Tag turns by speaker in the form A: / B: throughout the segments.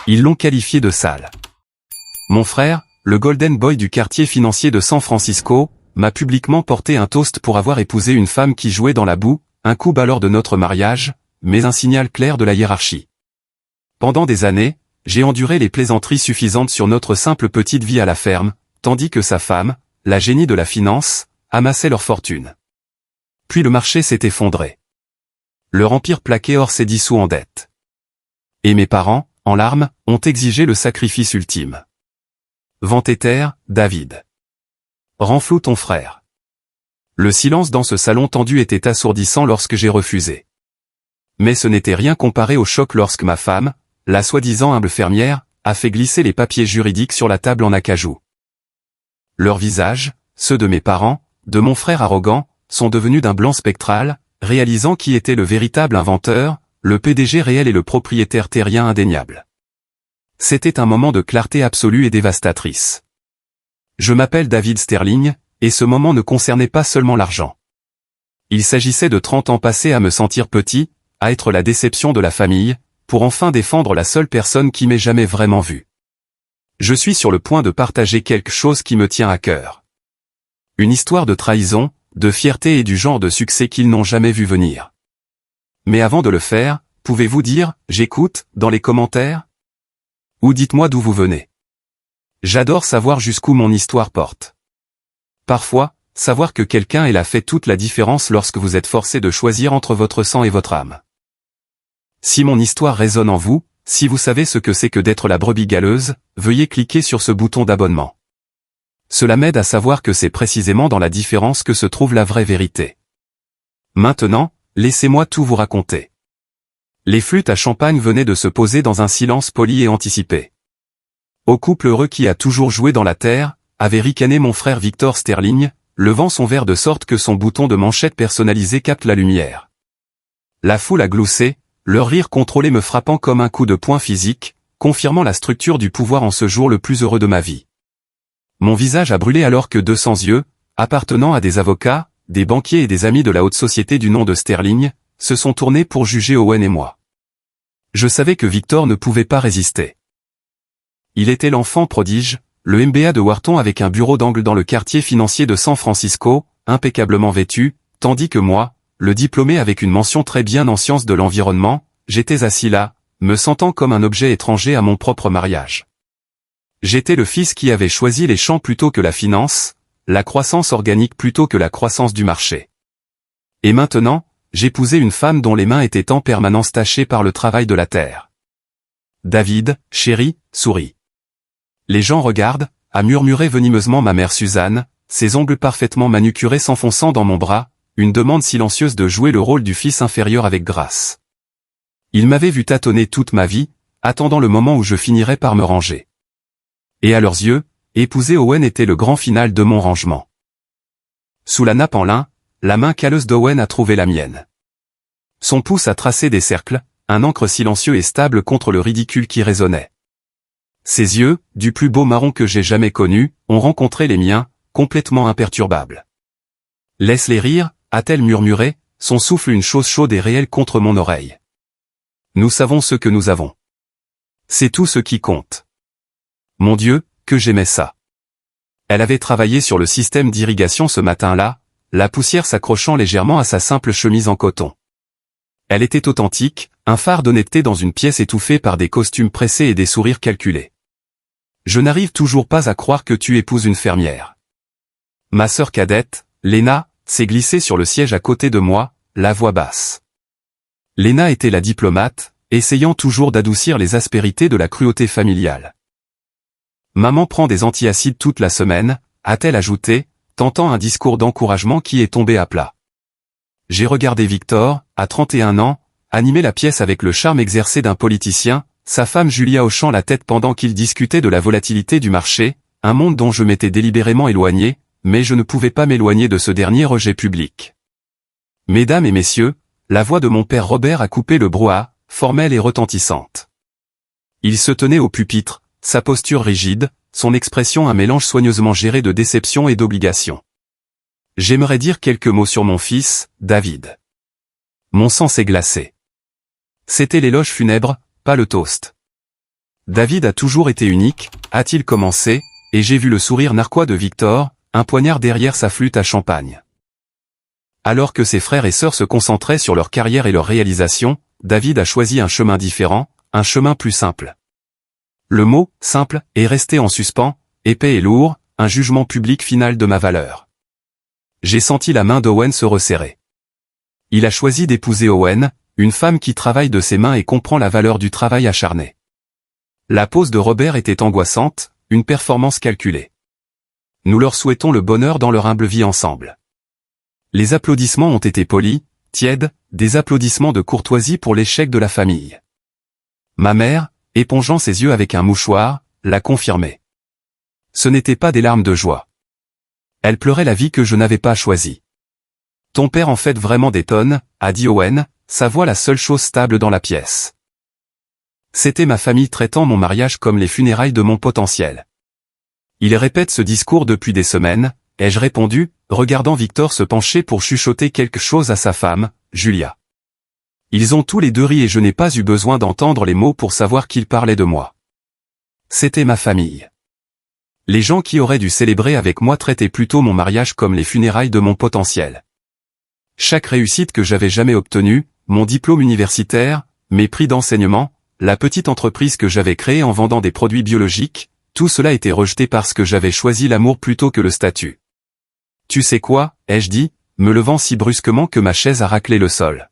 A: Ils l'ont qualifié de sale. Mon frère, le Golden Boy du quartier financier de San Francisco, m'a publiquement porté un toast pour avoir épousé une femme qui jouait dans la boue, un coup bas lors de notre mariage, mais un signal clair de la hiérarchie. Pendant des années, j'ai enduré les plaisanteries suffisantes sur notre simple petite vie à la ferme, tandis que sa femme, la génie de la finance, amassait leur fortune. Puis le marché s'est effondré. Leur empire plaqué or s'est dissous en dette. Et mes parents, en larmes, ont exigé le sacrifice ultime. Vent éther, David. Renfloue ton frère. Le silence dans ce salon tendu était assourdissant lorsque j'ai refusé. Mais ce n'était rien comparé au choc lorsque ma femme, la soi-disant humble fermière, a fait glisser les papiers juridiques sur la table en acajou. Leurs visages, ceux de mes parents, de mon frère arrogant, sont devenus d'un blanc spectral, réalisant qui était le véritable inventeur, le PDG réel et le propriétaire terrien indéniable. C'était un moment de clarté absolue et dévastatrice. Je m'appelle David Sterling, et ce moment ne concernait pas seulement l'argent. Il s'agissait de 30 ans passés à me sentir petit, à être la déception de la famille, pour enfin défendre la seule personne qui m'ait jamais vraiment vu. Je suis sur le point de partager quelque chose qui me tient à cœur. Une histoire de trahison, de fierté et du genre de succès qu'ils n'ont jamais vu venir. Mais avant de le faire, pouvez-vous dire « j'écoute » dans les commentaires? Ou dites-moi d'où vous venez. J'adore savoir jusqu'où mon histoire porte. Parfois, savoir que quelqu'un est là fait toute la différence lorsque vous êtes forcé de choisir entre votre sang et votre âme. Si mon histoire résonne en vous, si vous savez ce que c'est que d'être la brebis galeuse, veuillez cliquer sur ce bouton d'abonnement. Cela m'aide à savoir que c'est précisément dans la différence que se trouve la vraie vérité. Maintenant, laissez-moi tout vous raconter. Les flûtes à champagne venaient de se poser dans un silence poli et anticipé. Au couple heureux qui a toujours joué dans la terre, avait ricané mon frère Victor Sterling, levant son verre de sorte que son bouton de manchette personnalisé capte la lumière. La foule a gloussé, leur rire contrôlé me frappant comme un coup de poing physique, confirmant la structure du pouvoir en ce jour le plus heureux de ma vie. Mon visage a brûlé alors que 200 yeux, appartenant à des avocats, des banquiers et des amis de la haute société du nom de Sterling, se sont tournés pour juger Owen et moi. Je savais que Victor ne pouvait pas résister. Il était l'enfant prodige, le MBA de Wharton avec un bureau d'angle dans le quartier financier de San Francisco, impeccablement vêtu, tandis que moi, le diplômé avec une mention très bien en sciences de l'environnement, j'étais assis là, me sentant comme un objet étranger à mon propre mariage. J'étais le fils qui avait choisi les champs plutôt que la finance, la croissance organique plutôt que la croissance du marché. Et maintenant, j'épousais une femme dont les mains étaient en permanence tachées par le travail de la terre. David, chéri, souris. Les gens regardent, a murmuré venimeusement ma mère Suzanne, ses ongles parfaitement manucurés s'enfonçant dans mon bras, une demande silencieuse de jouer le rôle du fils inférieur avec grâce. Il m'avait vu tâtonner toute ma vie, attendant le moment où je finirais par me ranger. Et à leurs yeux, épouser Owen était le grand final de mon rangement. Sous la nappe en lin, la main calleuse d'Owen a trouvé la mienne. Son pouce a tracé des cercles, un encre silencieux et stable contre le ridicule qui résonnait. Ses yeux, du plus beau marron que j'ai jamais connu, ont rencontré les miens, complètement imperturbables. Laisse-les rire, a-t-elle murmuré, son souffle une chose chaude et réelle contre mon oreille. Nous savons ce que nous avons. C'est tout ce qui compte. Mon Dieu, que j'aimais ça. Elle avait travaillé sur le système d'irrigation ce matin-là, la poussière s'accrochant légèrement à sa simple chemise en coton. Elle était authentique, un phare d'honnêteté dans une pièce étouffée par des costumes pressés et des sourires calculés. Je n'arrive toujours pas à croire que tu épouses une fermière. Ma sœur cadette, Lena, s'est glissée sur le siège à côté de moi, la voix basse. Lena était la diplomate, essayant toujours d'adoucir les aspérités de la cruauté familiale. Maman prend des antiacides toute la semaine, a-t-elle ajouté, tentant un discours d'encouragement qui est tombé à plat. J'ai regardé Victor, à 31 ans, animer la pièce avec le charme exercé d'un politicien, sa femme Julia hochant la tête pendant qu'il discutait de la volatilité du marché, un monde dont je m'étais délibérément éloigné, mais je ne pouvais pas m'éloigner de ce dernier rejet public. Mesdames et messieurs, la voix de mon père Robert a coupé le brouhaha, formelle et retentissante. Il se tenait au pupitre, sa posture rigide, son expression un mélange soigneusement géré de déception et d'obligation. J'aimerais dire quelques mots sur mon fils, David. Mon sang s'est glacé. C'était l'éloge funèbre, pas le toast. David a toujours été unique, a-t-il commencé, et j'ai vu le sourire narquois de Victor, un poignard derrière sa flûte à champagne. Alors que ses frères et sœurs se concentraient sur leur carrière et leur réalisation, David a choisi un chemin différent, un chemin plus simple. Le mot « simple » est resté en suspens, épais et lourd, un jugement public final de ma valeur. J'ai senti la main d'Owen se resserrer. Il a choisi d'épouser Owen, une femme qui travaille de ses mains et comprend la valeur du travail acharné. La pose de Robert était angoissante, une performance calculée. Nous leur souhaitons le bonheur dans leur humble vie ensemble. Les applaudissements ont été polis, tièdes, des applaudissements de courtoisie pour l'échec de la famille. Ma mère, épongeant ses yeux avec un mouchoir, l'a confirmé. Ce n'étaient pas des larmes de joie. Elle pleurait la vie que je n'avais pas choisie. Ton père en fait vraiment des tonnes, a dit Owen, sa voix la seule chose stable dans la pièce. C'était ma famille traitant mon mariage comme les funérailles de mon potentiel. Il répète ce discours depuis des semaines, ai-je répondu, regardant Victor se pencher pour chuchoter quelque chose à sa femme, Julia. Ils ont tous les deux ri et je n'ai pas eu besoin d'entendre les mots pour savoir qu'ils parlaient de moi. C'était ma famille. Les gens qui auraient dû célébrer avec moi traitaient plutôt mon mariage comme les funérailles de mon potentiel. Chaque réussite que j'avais jamais obtenue, mon diplôme universitaire, mes prix d'enseignement, la petite entreprise que j'avais créée en vendant des produits biologiques, tout cela était rejeté parce que j'avais choisi l'amour plutôt que le statut. Tu sais quoi, ai-je dit, me levant si brusquement que ma chaise a raclé le sol.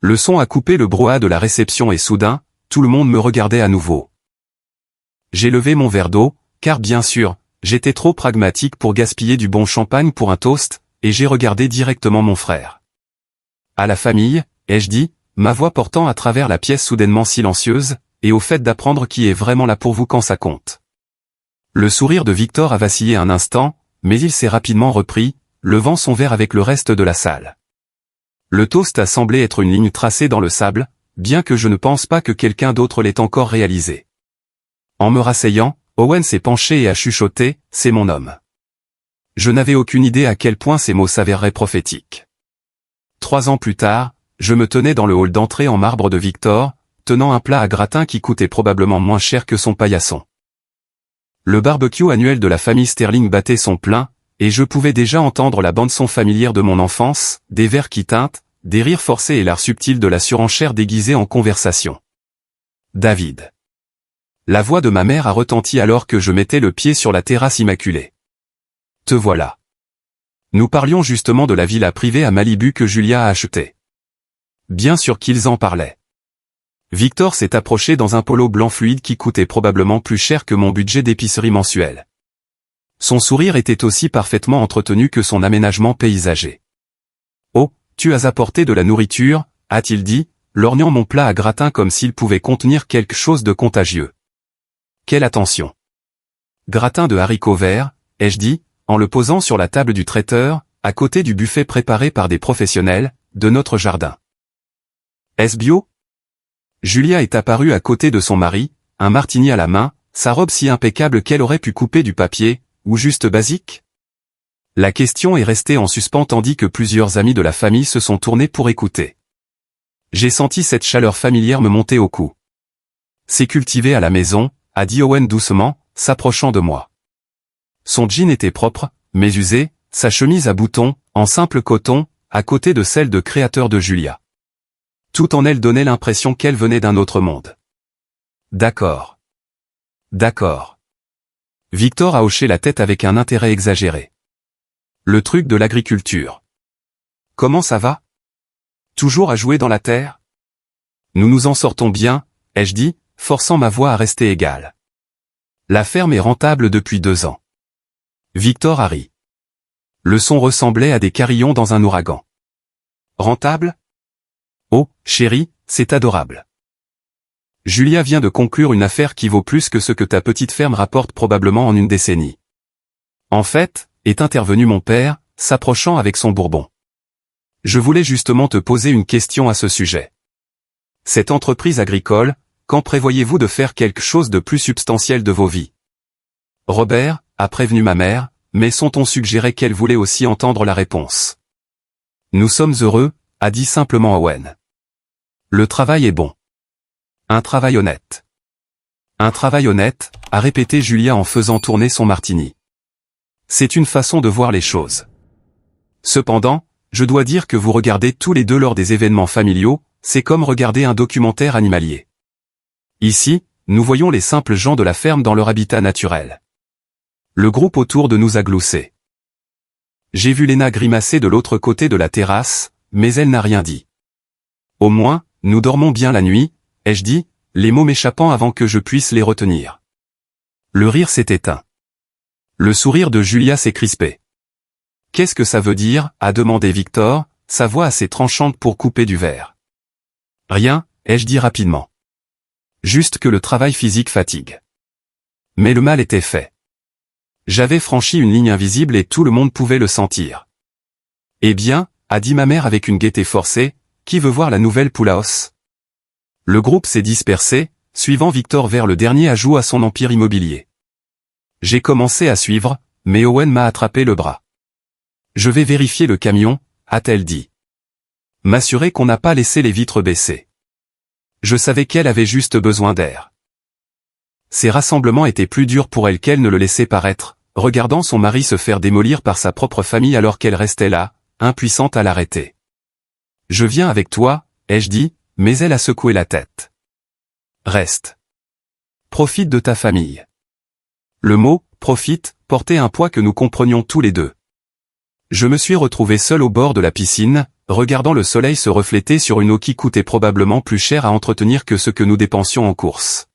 A: Le son a coupé le brouhaha de la réception et soudain, tout le monde me regardait à nouveau. J'ai levé mon verre d'eau, car bien sûr, j'étais trop pragmatique pour gaspiller du bon champagne pour un toast, et j'ai regardé directement mon frère. À la famille, ai-je dit, ma voix portant à travers la pièce soudainement silencieuse, et au fait d'apprendre qui est vraiment là pour vous quand ça compte. Le sourire de Victor a vacillé un instant, mais il s'est rapidement repris, levant son verre avec le reste de la salle. Le toast a semblé être une ligne tracée dans le sable, bien que je ne pense pas que quelqu'un d'autre l'ait encore réalisé. En me rasseyant, Owen s'est penché et a chuchoté, « C'est mon homme ». Je n'avais aucune idée à quel point ces mots s'avéreraient prophétiques. 3 ans plus tard, je me tenais dans le hall d'entrée en marbre de Victor, tenant un plat à gratin qui coûtait probablement moins cher que son paillasson. Le barbecue annuel de la famille Sterling battait son plein, et je pouvais déjà entendre la bande-son familière de mon enfance, des verres qui tintent, des rires forcés et l'art subtil de la surenchère déguisée en conversation. David. La voix de ma mère a retenti alors que je mettais le pied sur la terrasse immaculée. Te voilà. Nous parlions justement de la villa privée à Malibu que Julia a achetée. Bien sûr qu'ils en parlaient. Victor s'est approché dans un polo blanc fluide qui coûtait probablement plus cher que mon budget d'épicerie mensuel. Son sourire était aussi parfaitement entretenu que son aménagement paysager. « Oh, tu as apporté de la nourriture » a-t-il dit, lorgnant mon plat à gratin comme s'il pouvait contenir quelque chose de contagieux. Quelle attention. Gratin de haricots verts, ai-je dit, en le posant sur la table du traiteur, à côté du buffet préparé par des professionnels, de notre jardin. Est-ce bio? Julia est apparue à côté de son mari, un martini à la main, sa robe si impeccable qu'elle aurait pu couper du papier, ou juste basique? La question est restée en suspens tandis que plusieurs amis de la famille se sont tournés pour écouter. J'ai senti cette chaleur familière me monter au cou. C'est cultivé à la maison, a dit Owen doucement, s'approchant de moi. Son jean était propre, mais usé, sa chemise à boutons, en simple coton, à côté de celle de créateur de Julia. Tout en elle donnait l'impression qu'elle venait d'un autre monde. D'accord. D'accord. Victor a hoché la tête avec un intérêt exagéré. Le truc de l'agriculture. Comment ça va? Toujours à jouer dans la terre? Nous nous en sortons bien, ai-je dit, forçant ma voix à rester égale. La ferme est rentable depuis 2 ans. Victor a ri. Le son ressemblait à des carillons dans un ouragan. Rentable? Oh, chérie, c'est adorable. Julia vient de conclure une affaire qui vaut plus que ce que ta petite ferme rapporte probablement en une décennie. En fait, est intervenu mon père, s'approchant avec son bourbon. Je voulais justement te poser une question à ce sujet. Cette entreprise agricole, quand prévoyez-vous de faire quelque chose de plus substantiel de vos vies? Robert a prévenu ma mère, mais son-on suggérait qu'elle voulait aussi entendre la réponse. Nous sommes heureux, a dit simplement Owen. Le travail est bon. Un travail honnête. Un travail honnête, a répété Julia en faisant tourner son martini. C'est une façon de voir les choses. Cependant, je dois dire que vous regardez tous les deux lors des événements familiaux, c'est comme regarder un documentaire animalier. Ici, nous voyons les simples gens de la ferme dans leur habitat naturel. Le groupe autour de nous a gloussé. J'ai vu Léna grimacer de l'autre côté de la terrasse, mais elle n'a rien dit. Au moins, nous dormons bien la nuit, ai-je dit, les mots m'échappant avant que je puisse les retenir. Le rire s'est éteint. Le sourire de Julia s'est crispé. Qu'est-ce que ça veut dire, a demandé Victor, sa voix assez tranchante pour couper du verre. Rien, ai-je dit rapidement. Juste que le travail physique fatigue. Mais le mal était fait. J'avais franchi une ligne invisible et tout le monde pouvait le sentir. Eh bien, a dit ma mère avec une gaieté forcée, qui veut voir la nouvelle poule à os? Le groupe s'est dispersé, suivant Victor vers le dernier ajout à son empire immobilier. J'ai commencé à suivre, mais Owen m'a attrapé le bras. Je vais vérifier le camion, a-t-elle dit. M'assurer qu'on n'a pas laissé les vitres baissées. Je savais qu'elle avait juste besoin d'air. Ces rassemblements étaient plus durs pour elle qu'elle ne le laissait paraître, regardant son mari se faire démolir par sa propre famille alors qu'elle restait là, impuissante à l'arrêter. Je viens avec toi, ai-je dit, mais elle a secoué la tête. Reste. Profite de ta famille. Le mot « profite » portait un poids que nous comprenions tous les deux. Je me suis retrouvé seul au bord de la piscine, regardant le soleil se refléter sur une eau qui coûtait probablement plus cher à entretenir que ce que nous dépensions en course.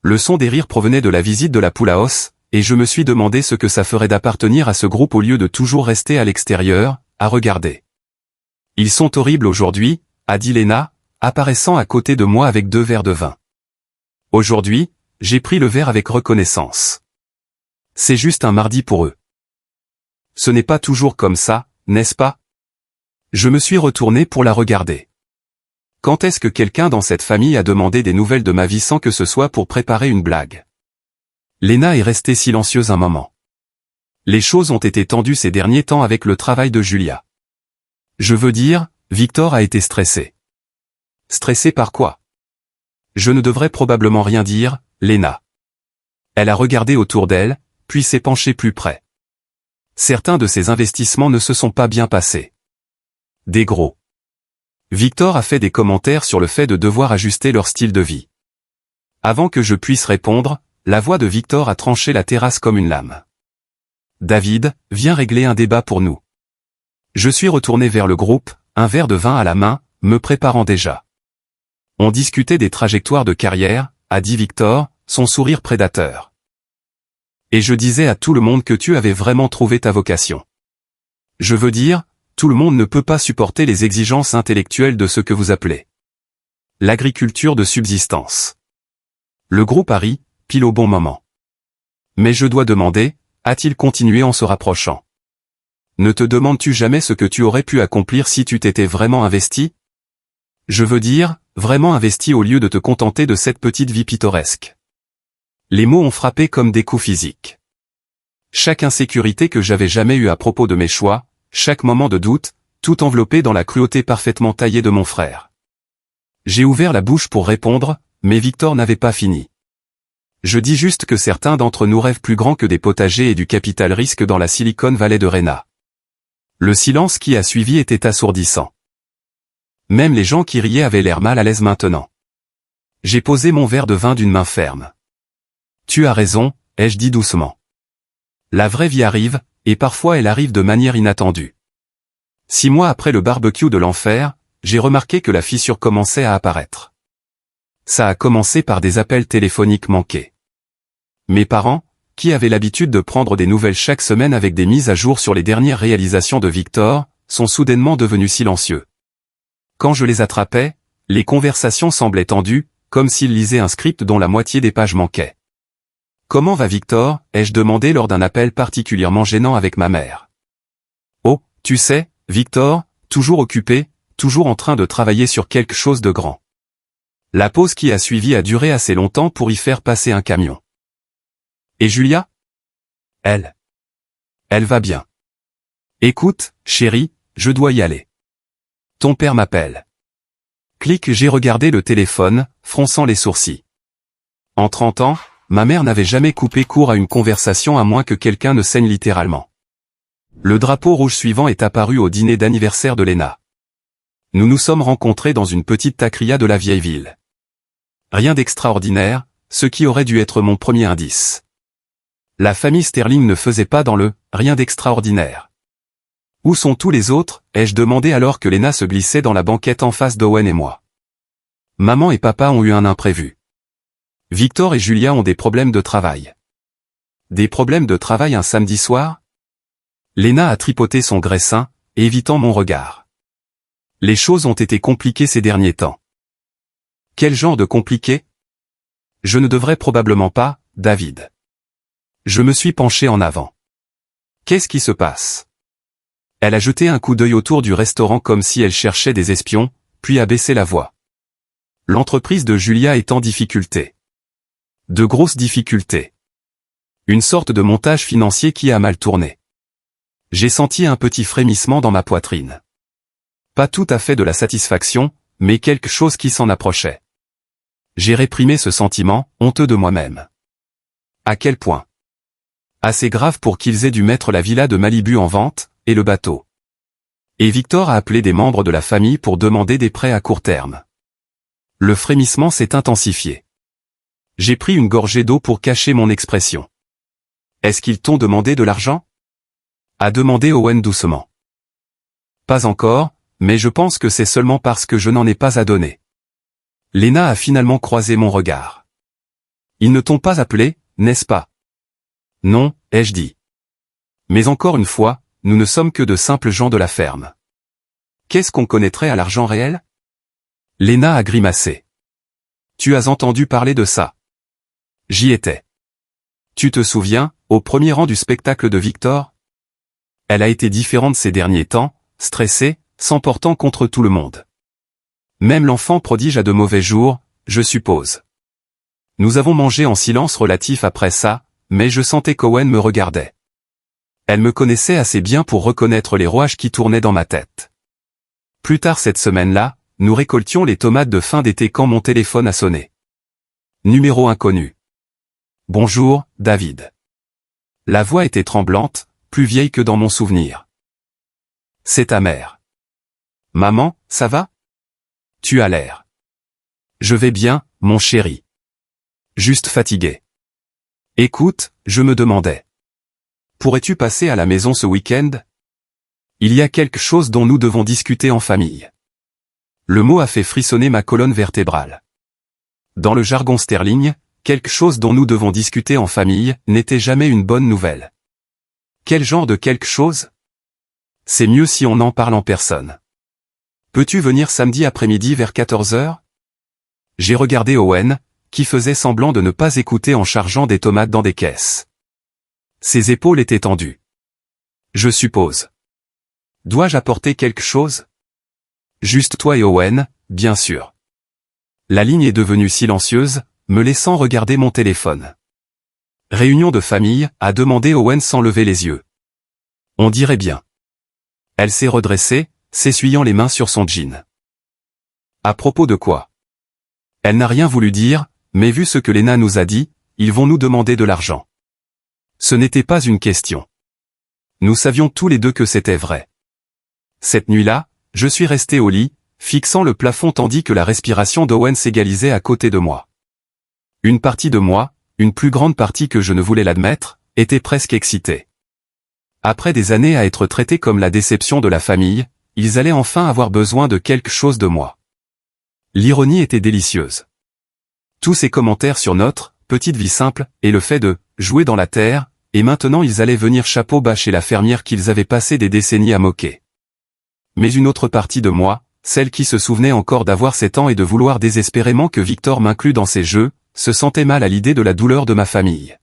A: Le son des rires provenait de la visite de la poule à os, et je me suis demandé ce que ça ferait d'appartenir à ce groupe au lieu de toujours rester à l'extérieur, à regarder. Ils sont horribles aujourd'hui, a dit Léna, apparaissant à côté de moi avec 2 verres de vin. Aujourd'hui, j'ai pris le verre avec reconnaissance. C'est juste un mardi pour eux. Ce n'est pas toujours comme ça, n'est-ce pas? Je me suis retourné pour la regarder. Quand est-ce que quelqu'un dans cette famille a demandé des nouvelles de ma vie sans que ce soit pour préparer une blague? Léna est restée silencieuse un moment. Les choses ont été tendues ces derniers temps avec le travail de Julia. Je veux dire, Victor a été stressé. Stressé par quoi? Je ne devrais probablement rien dire, Léna. Elle a regardé autour d'elle, puis s'est penchée plus près. Certains de ses investissements ne se sont pas bien passés. Des gros. Victor a fait des commentaires sur le fait de devoir ajuster leur style de vie. Avant que je puisse répondre, la voix de Victor a tranché la terrasse comme une lame. David, viens régler un débat pour nous. Je suis retourné vers le groupe, un verre de vin à la main, me préparant déjà. On discutait des trajectoires de carrière, a dit Victor, son sourire prédateur. Et je disais à tout le monde que tu avais vraiment trouvé ta vocation. Je veux dire, tout le monde ne peut pas supporter les exigences intellectuelles de ce que vous appelez l'agriculture de subsistance. Le groupe a ri, pile au bon moment. Mais je dois demander, a-t-il continué en se rapprochant. Ne te demandes-tu jamais ce que tu aurais pu accomplir si tu t'étais vraiment investi? Je veux dire, vraiment investi au lieu de te contenter de cette petite vie pittoresque. Les mots ont frappé comme des coups physiques. Chaque insécurité que j'avais jamais eue à propos de mes choix, chaque moment de doute, tout enveloppé dans la cruauté parfaitement taillée de mon frère. J'ai ouvert la bouche pour répondre, mais Victor n'avait pas fini. Je dis juste que certains d'entre nous rêvent plus grand que des potagers et du capital risque dans la Silicon Valley de Rena. Le silence qui a suivi était assourdissant. Même les gens qui riaient avaient l'air mal à l'aise maintenant. J'ai posé mon verre de vin d'une main ferme. Tu as raison, ai-je dit doucement. La vraie vie arrive, et parfois elle arrive de manière inattendue. 6 mois après le barbecue de l'enfer, j'ai remarqué que la fissure commençait à apparaître. Ça a commencé par des appels téléphoniques manqués. Mes parents, qui avaient l'habitude de prendre des nouvelles chaque semaine avec des mises à jour sur les dernières réalisations de Victor, sont soudainement devenus silencieux. Quand je les attrapais, les conversations semblaient tendues, comme s'ils lisaient un script dont la moitié des pages manquaient. « Comment va Victor ?» ai-je demandé lors d'un appel particulièrement gênant avec ma mère. « Oh, tu sais, Victor, toujours occupé, toujours en train de travailler sur quelque chose de grand. » La pause qui a suivi a duré assez longtemps pour y faire passer un camion. « Et Julia ? » Elle va bien. « Écoute, chérie, je dois y aller. Ton père m'appelle. » Clic, j'ai regardé le téléphone, fronçant les sourcils. En 30 ans, ma mère n'avait jamais coupé court à une conversation à moins que quelqu'un ne saigne littéralement. Le drapeau rouge suivant est apparu au dîner d'anniversaire de Léna. Nous nous sommes rencontrés dans une petite taqueria de la vieille ville. Rien d'extraordinaire, ce qui aurait dû être mon premier indice. La famille Sterling ne faisait pas dans le « rien d'extraordinaire ». Où sont tous les autres, ai-je demandé alors que Léna se glissait dans la banquette en face d'Owen et moi. Maman et papa ont eu un imprévu. Victor et Julia ont des problèmes de travail. Des problèmes de travail un samedi soir? Léna a tripoté son graissin, évitant mon regard. Les choses ont été compliquées ces derniers temps. Quel genre de compliqué? Je ne devrais probablement pas, David. Je me suis penché en avant. Qu'est-ce qui se passe? Elle a jeté un coup d'œil autour du restaurant comme si elle cherchait des espions, puis a baissé la voix. L'entreprise de Julia est en difficulté. De grosses difficultés. Une sorte de montage financier qui a mal tourné. J'ai senti un petit frémissement dans ma poitrine. Pas tout à fait de la satisfaction, mais quelque chose qui s'en approchait. J'ai réprimé ce sentiment, honteux de moi-même. À quel point? Assez grave pour qu'ils aient dû mettre la villa de Malibu en vente, et le bateau. Et Victor a appelé des membres de la famille pour demander des prêts à court terme. Le frémissement s'est intensifié. J'ai pris une gorgée d'eau pour cacher mon expression. Est-ce qu'ils t'ont demandé de l'argent? A demandé Owen doucement. Pas encore, mais je pense que c'est seulement parce que je n'en ai pas à donner. Léna a finalement croisé mon regard. Ils ne t'ont pas appelé, n'est-ce pas? Non, ai-je dit. Mais encore une fois, nous ne sommes que de simples gens de la ferme. Qu'est-ce qu'on connaîtrait à l'argent réel? Léna a grimacé. Tu as entendu parler de ça? J'y étais. Tu te souviens, au premier rang du spectacle de Victor? Elle a été différente ces derniers temps, stressée, s'emportant contre tout le monde. Même l'enfant prodige a de mauvais jours, je suppose. Nous avons mangé en silence relatif après ça, mais je sentais qu'Owen me regardait. Elle me connaissait assez bien pour reconnaître les rouages qui tournaient dans ma tête. Plus tard cette semaine-là, nous récoltions les tomates de fin d'été quand mon téléphone a sonné. Numéro inconnu. Bonjour, David. La voix était tremblante, plus vieille que dans mon souvenir. C'est ta mère. Maman, ça va? Tu as l'air. Je vais bien, mon chéri. Juste fatigué. Écoute, je me demandais. Pourrais-tu passer à la maison ce week-end? Il y a quelque chose dont nous devons discuter en famille. Le mot a fait frissonner ma colonne vertébrale. Dans le jargon Sterling, quelque chose dont nous devons discuter en famille n'était jamais une bonne nouvelle. Quel genre de quelque chose? C'est mieux si on en parle en personne. Peux-tu venir samedi après-midi vers 14 heures? J'ai regardé Owen, qui faisait semblant de ne pas écouter en chargeant des tomates dans des caisses. Ses épaules étaient tendues. Je suppose. Dois-je apporter quelque chose? Juste toi et Owen, bien sûr. La ligne est devenue silencieuse, me laissant regarder mon téléphone. Réunion de famille, a demandé Owen sans lever les yeux. On dirait bien. Elle s'est redressée, s'essuyant les mains sur son jean. À propos de quoi? Elle n'a rien voulu dire, mais vu ce que Léna nous a dit, ils vont nous demander de l'argent. Ce n'était pas une question. Nous savions tous les deux que c'était vrai. Cette nuit-là, je suis resté au lit, fixant le plafond tandis que la respiration d'Owen s'égalisait à côté de moi. Une partie de moi, une plus grande partie que je ne voulais l'admettre, était presque excitée. Après des années à être traités comme la déception de la famille, ils allaient enfin avoir besoin de quelque chose de moi. L'ironie était délicieuse. Tous ces commentaires sur notre petite vie simple, et le fait de jouer dans la terre, et maintenant ils allaient venir chapeau bas chez la fermière qu'ils avaient passé des décennies à moquer. Mais une autre partie de moi, celle qui se souvenait encore d'avoir 7 ans et de vouloir désespérément que Victor m'inclue dans ses jeux, se sentait mal à l'idée de la douleur de ma famille.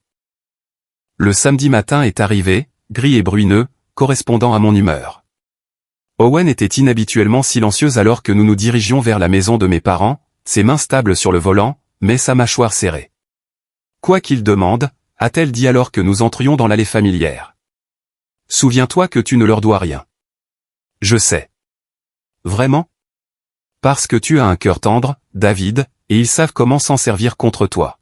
A: Le samedi matin est arrivé, gris et bruneux, correspondant à mon humeur. Owen était inhabituellement silencieuse alors que nous nous dirigions vers la maison de mes parents, ses mains stables sur le volant, mais sa mâchoire serrée. Quoi qu'il demande, a-t-elle dit alors que nous entrions dans l'allée familière. Souviens-toi que tu ne leur dois rien. Je sais. Vraiment? Parce que tu as un cœur tendre, David, et ils savent comment s'en servir contre toi.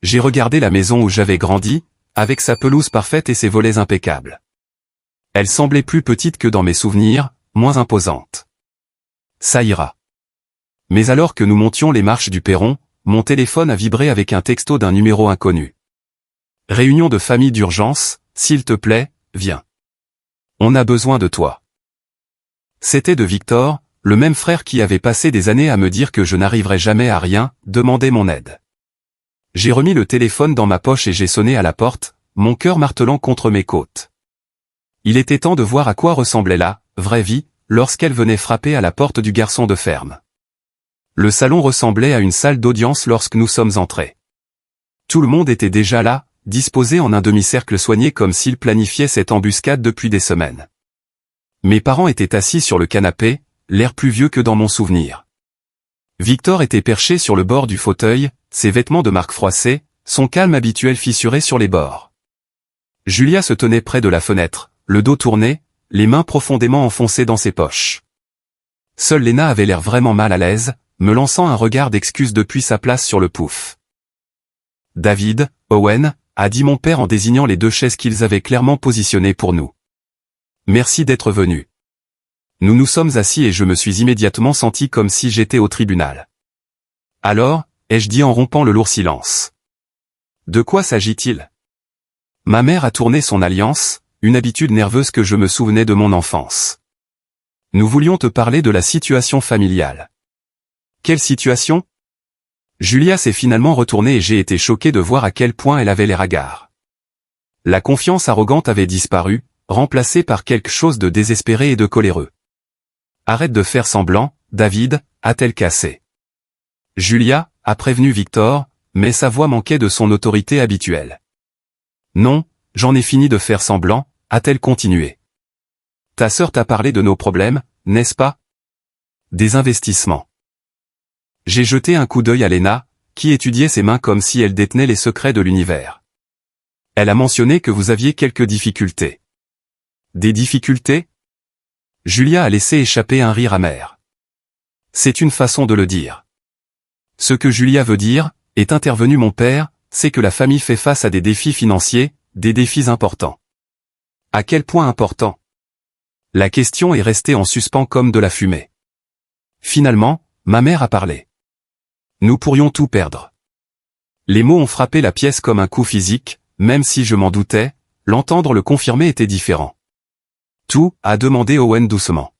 A: J'ai regardé la maison où j'avais grandi, avec sa pelouse parfaite et ses volets impeccables. Elle semblait plus petite que dans mes souvenirs, moins imposante. Ça ira. Mais alors que nous montions les marches du perron, mon téléphone a vibré avec un texto d'un numéro inconnu. Réunion de famille d'urgence, s'il te plaît, viens. On a besoin de toi. C'était de Victor, le même frère qui avait passé des années à me dire que je n'arriverais jamais à rien, demander mon aide. J'ai remis le téléphone dans ma poche et j'ai sonné à la porte, mon cœur martelant contre mes côtes. Il était temps de voir à quoi ressemblait la vraie vie, lorsqu'elle venait frapper à la porte du garçon de ferme. Le salon ressemblait à une salle d'audience lorsque nous sommes entrés. Tout le monde était déjà là, disposé en un demi-cercle soigné comme s'il planifiait cette embuscade depuis des semaines. Mes parents étaient assis sur le canapé, l'air plus vieux que dans mon souvenir. Victor était perché sur le bord du fauteuil, ses vêtements de marque froissés, son calme habituel fissuré sur les bords. Julia se tenait près de la fenêtre, le dos tourné, les mains profondément enfoncées dans ses poches. Seule Lena avait l'air vraiment mal à l'aise, me lançant un regard d'excuse depuis sa place sur le pouf. « David, Owen », a dit mon père en désignant les deux chaises qu'ils avaient clairement positionnées pour nous. « Merci d'être venus. » Nous nous sommes assis et je me suis immédiatement senti comme si j'étais au tribunal. « Alors » ai-je dit en rompant le lourd silence. « De quoi s'agit-il » Ma mère a tourné son alliance, une habitude nerveuse que je me souvenais de mon enfance. « Nous voulions te parler de la situation familiale. » Quelle situation ? Julia s'est finalement retournée et j'ai été choqué de voir à quel point elle avait l'air hagard. La confiance arrogante avait disparu, remplacée par quelque chose de désespéré et de coléreux. « Arrête de faire semblant, David », a-t-elle cassé. Julia a prévenu Victor, mais sa voix manquait de son autorité habituelle. « Non, j'en ai fini de faire semblant », a-t-elle continué. « Ta sœur t'a parlé de nos problèmes, n'est-ce pas ? Des investissements. » J'ai jeté un coup d'œil à Lena, qui étudiait ses mains comme si elle détenait les secrets de l'univers. Elle a mentionné que vous aviez quelques difficultés. Des difficultés ? Julia a laissé échapper un rire amer. C'est une façon de le dire. Ce que Julia veut dire, est intervenu mon père, c'est que la famille fait face à des défis financiers, des défis importants. À quel point importants ? La question est restée en suspens comme de la fumée. Finalement, ma mère a parlé. Nous pourrions tout perdre. Les mots ont frappé la pièce comme un coup physique, même si je m'en doutais, l'entendre le confirmer était différent. Tout, a demandé Owen doucement.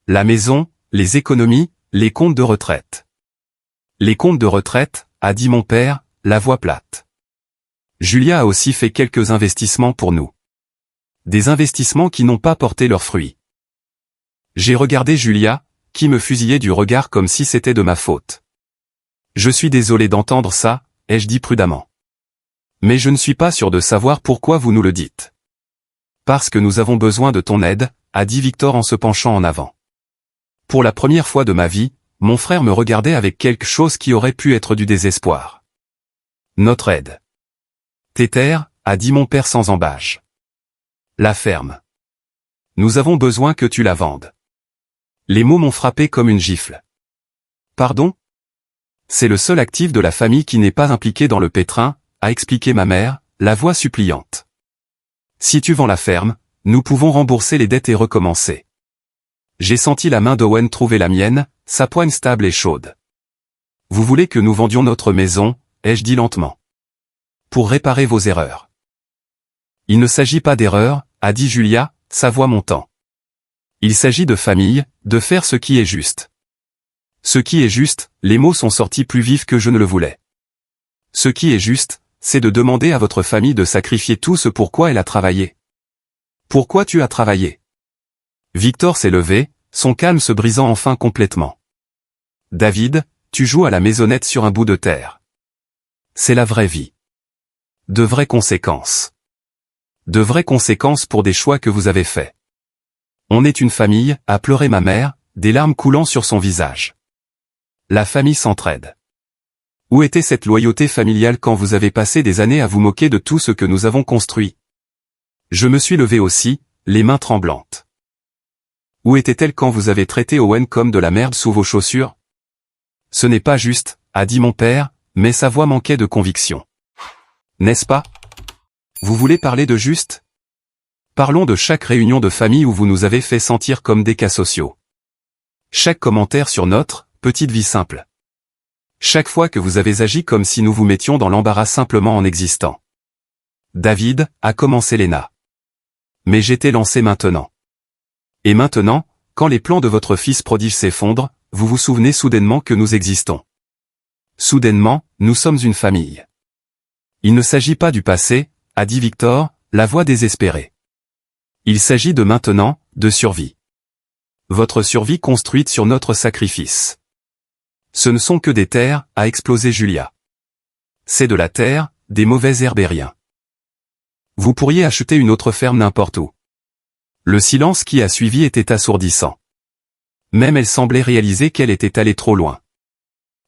A: La maison, les économies, les comptes de retraite. Les comptes de retraite, a dit mon père, la voix plate. Julia a aussi fait quelques investissements pour nous. Des investissements qui n'ont pas porté leurs fruits. J'ai regardé Julia, qui me fusillait du regard comme si c'était de ma faute. Je suis désolé d'entendre ça, ai-je dit prudemment. Mais je ne suis pas sûr de savoir pourquoi vous nous le dites. Parce que nous avons besoin de ton aide, a dit Victor en se penchant en avant. Pour la première fois de ma vie, mon frère me regardait avec quelque chose qui aurait pu être du désespoir. Notre aide. Téter, a dit mon père sans embâche. La ferme. Nous avons besoin que tu la vendes. Les mots m'ont frappé comme une gifle. Pardon ? C'est le seul actif de la famille qui n'est pas impliqué dans le pétrin, a expliqué ma mère, la voix suppliante. Si tu vends la ferme, nous pouvons rembourser les dettes et recommencer. J'ai senti la main d'Owen trouver la mienne, sa poigne stable et chaude. Vous voulez que nous vendions notre maison, ai-je dit lentement. Pour réparer vos erreurs. Il ne s'agit pas d'erreur, a dit Julia, sa voix montant. Il s'agit de famille, de faire ce qui est juste. Ce qui est juste, les mots sont sortis plus vifs que je ne le voulais. Ce qui est juste, c'est de demander à votre famille de sacrifier tout ce pourquoi elle a travaillé. Pourquoi tu as travaillé ? Victor s'est levé, son calme se brisant enfin complètement. David, tu joues à la maisonnette sur un bout de terre. C'est la vraie vie. De vraies conséquences. De vraies conséquences pour des choix que vous avez faits. On est une famille, a pleuré ma mère, des larmes coulant sur son visage. La famille s'entraide. Où était cette loyauté familiale quand vous avez passé des années à vous moquer de tout ce que nous avons construit ? Je me suis levé aussi, les mains tremblantes. Où était-elle quand vous avez traité Owen comme de la merde sous vos chaussures ? Ce n'est pas juste, a dit mon père, mais sa voix manquait de conviction. N'est-ce pas? Vous voulez parler de juste? Parlons de chaque réunion de famille où vous nous avez fait sentir comme des cas sociaux. Chaque commentaire sur notre petite vie simple. Chaque fois que vous avez agi comme si nous vous mettions dans l'embarras simplement en existant. David, a commencé Léna. Mais j'étais lancé maintenant. Et maintenant, quand les plans de votre fils prodige s'effondrent, vous vous souvenez soudainement que nous existons. Soudainement, nous sommes une famille. Il ne s'agit pas du passé, a dit Victor, la voix désespérée. Il s'agit de maintenant, de survie. Votre survie construite sur notre sacrifice. Ce ne sont que des terres, a explosé Julia. C'est de la terre, des mauvais herbes et rien. Vous pourriez acheter une autre ferme n'importe où. Le silence qui a suivi était assourdissant. Même elle semblait réaliser qu'elle était allée trop loin.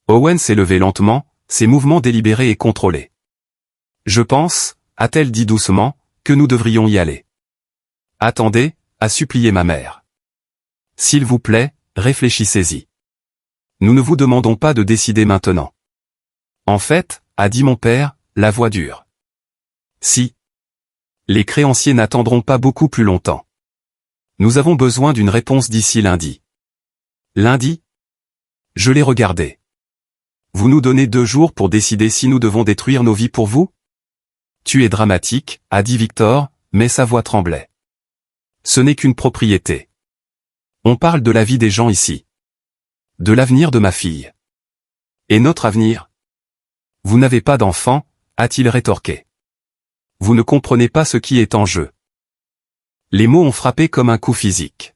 A: Owen s'est levé lentement, ses mouvements délibérés et contrôlés. Je pense, a-t-elle dit doucement, que nous devrions y aller. Attendez, a supplié ma mère. S'il vous plaît, réfléchissez-y. Nous ne vous demandons pas de décider maintenant. En fait, a dit mon père, la voix dure. Si. Les créanciers n'attendront pas beaucoup plus longtemps. Nous avons besoin d'une réponse d'ici lundi. Lundi? Je l'ai regardé. Vous nous donnez 2 jours pour décider si nous devons détruire nos vies pour vous? Tu es dramatique, a dit Victor, mais sa voix tremblait. Ce n'est qu'une propriété. On parle de la vie des gens ici. De l'avenir de ma fille. Et notre avenir? Vous n'avez pas d'enfant, a-t-il rétorqué. Vous ne comprenez pas ce qui est en jeu. Les mots ont frappé comme un coup physique.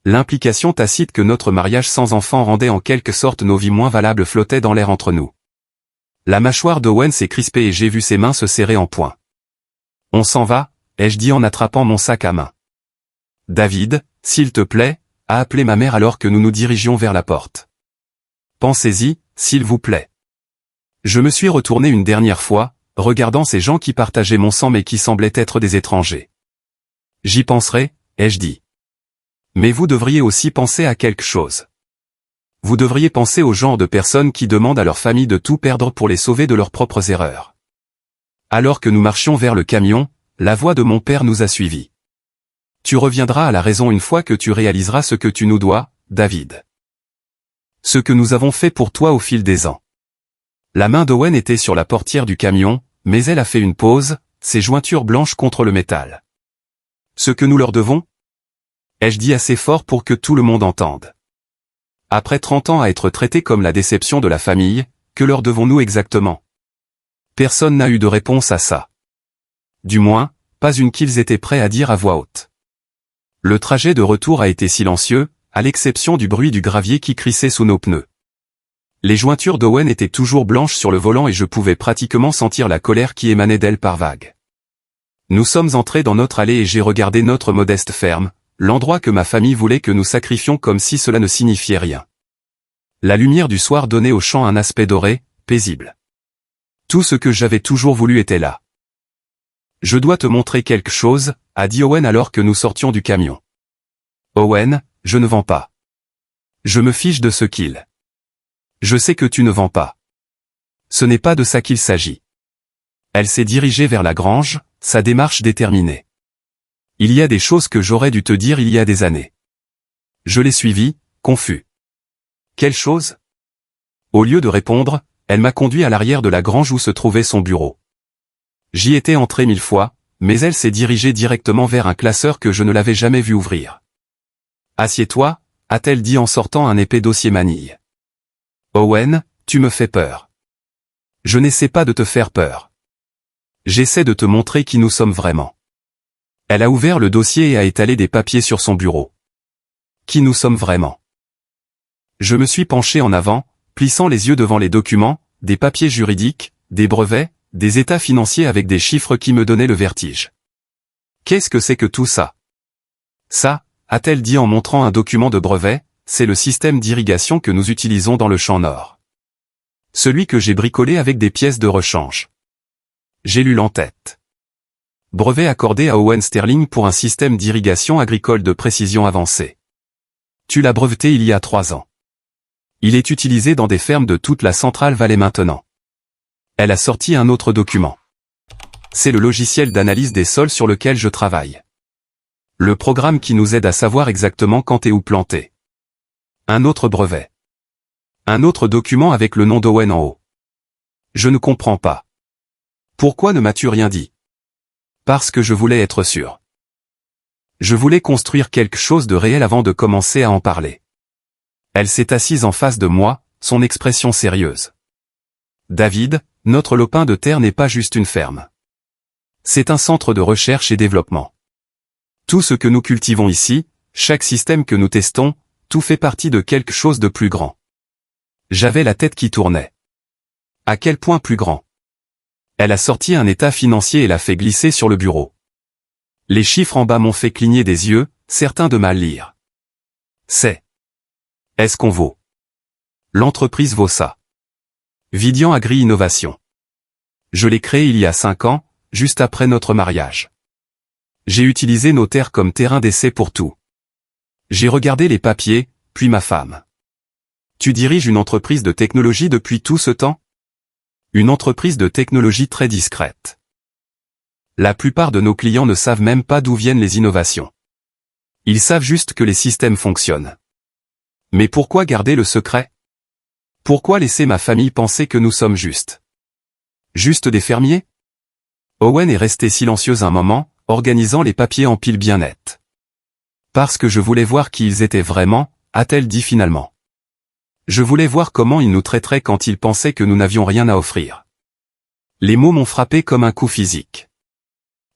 A: L'implication tacite que notre mariage sans enfant rendait en quelque sorte nos vies moins valables flottait dans l'air entre nous. La mâchoire d'Owen s'est crispée et j'ai vu ses mains se serrer en poing. On s'en va, ai-je dit en attrapant mon sac à main. David, s'il te plaît, a appelé ma mère alors que nous nous dirigions vers la porte. Pensez-y, s'il vous plaît. Je me suis retourné une dernière fois, regardant ces gens qui partageaient mon sang mais qui semblaient être des étrangers. J'y penserai, ai-je dit. Mais vous devriez aussi penser à quelque chose. Vous devriez penser au genre de personnes qui demandent à leur famille de tout perdre pour les sauver de leurs propres erreurs. Alors que nous marchions vers le camion, la voix de mon père nous a suivis. Tu reviendras à la raison une fois que tu réaliseras ce que tu nous dois, David. Ce que nous avons fait pour toi au fil des ans. La main d'Owen était sur la portière du camion, mais elle a fait une pause, ses jointures blanches contre le métal. Ce que nous leur devons? Ai-je dit assez fort pour que tout le monde entende. Après 30 ans à être traités comme la déception de la famille, que leur devons-nous exactement? Personne n'a eu de réponse à ça. Du moins, pas une qu'ils étaient prêts à dire à voix haute. Le trajet de retour a été silencieux, à l'exception du bruit du gravier qui crissait sous nos pneus. Les jointures d'Owen étaient toujours blanches sur le volant et je pouvais pratiquement sentir la colère qui émanait d'elle par vagues. Nous sommes entrés dans notre allée et j'ai regardé notre modeste ferme, l'endroit que ma famille voulait que nous sacrifions comme si cela ne signifiait rien. La lumière du soir donnait au champ un aspect doré, paisible. Tout ce que j'avais toujours voulu était là. Je dois te montrer quelque chose, a dit Owen alors que nous sortions du camion. Owen, je ne vends pas. Je me fiche de ce qu'il. Je sais que tu ne vends pas. Ce n'est pas de ça qu'il s'agit. Elle s'est dirigée vers la grange, sa démarche déterminée. Il y a des choses que j'aurais dû te dire il y a des années. Je l'ai suivie, confus. Quelle chose? Au lieu de répondre, elle m'a conduit à l'arrière de la grange où se trouvait son bureau. J'y étais entré 1000 fois, mais elle s'est dirigée directement vers un classeur que je ne l'avais jamais vu ouvrir. Assieds-toi, a-t-elle dit en sortant un épais dossier manille. Owen, tu me fais peur. Je n'essaie pas de te faire peur. J'essaie de te montrer qui nous sommes vraiment. Elle a ouvert le dossier et a étalé des papiers sur son bureau. Qui nous sommes vraiment? Je me suis penché en avant, plissant les yeux devant les documents, des papiers juridiques, des brevets, des états financiers avec des chiffres qui me donnaient le vertige. Qu'est-ce que c'est que tout ça? Ça, a-t-elle dit en montrant un document de brevet, c'est le système d'irrigation que nous utilisons dans le champ nord. Celui que j'ai bricolé avec des pièces de rechange. J'ai lu l'entête. Brevet accordé à Owen Sterling pour un système d'irrigation agricole de précision avancée. Tu l'as breveté il y a 3 ans. Il est utilisé dans des fermes de toute la Central Valley maintenant. Elle a sorti un autre document. c'est le logiciel d'analyse des sols sur lequel je travaille. Le programme qui nous aide à savoir exactement quand et où planter. Un autre brevet. Un autre document avec le nom d'Owen en haut. Je ne comprends pas. Pourquoi ne m'as-tu rien dit? Parce que je voulais être sûr. Je voulais construire quelque chose de réel avant de commencer à en parler. Elle s'est assise en face de moi, son expression sérieuse. David, notre lopin de terre n'est pas juste une ferme. C'est un centre de recherche et développement. Tout ce que nous cultivons ici, chaque système que nous testons, tout fait partie de quelque chose de plus grand. J'avais la tête qui tournait. À quel point plus grand? Elle a sorti un état financier et l'a fait glisser sur le bureau. Les chiffres en bas m'ont fait cligner des yeux, certains de mal lire. Est-ce qu'on vaut? L'entreprise vaut ça. Vidian Agri Innovation. Je l'ai créé il y a 5 ans, juste après notre mariage. J'ai utilisé nos terres comme terrain d'essai pour tout. J'ai regardé les papiers, puis ma femme. Tu diriges une entreprise de technologie depuis tout ce temps? Une entreprise de technologie très discrète. La plupart de nos clients ne savent même pas d'où viennent les innovations. Ils savent juste que les systèmes fonctionnent. Mais pourquoi garder le secret? Pourquoi laisser ma famille penser que nous sommes juste des fermiers? Owen est restée silencieuse un moment, organisant les papiers en piles bien nettes. Parce que je voulais voir qui ils étaient vraiment, a-t-elle dit finalement. Je voulais voir comment ils nous traiteraient quand ils pensaient que nous n'avions rien à offrir. Les mots m'ont frappé comme un coup physique.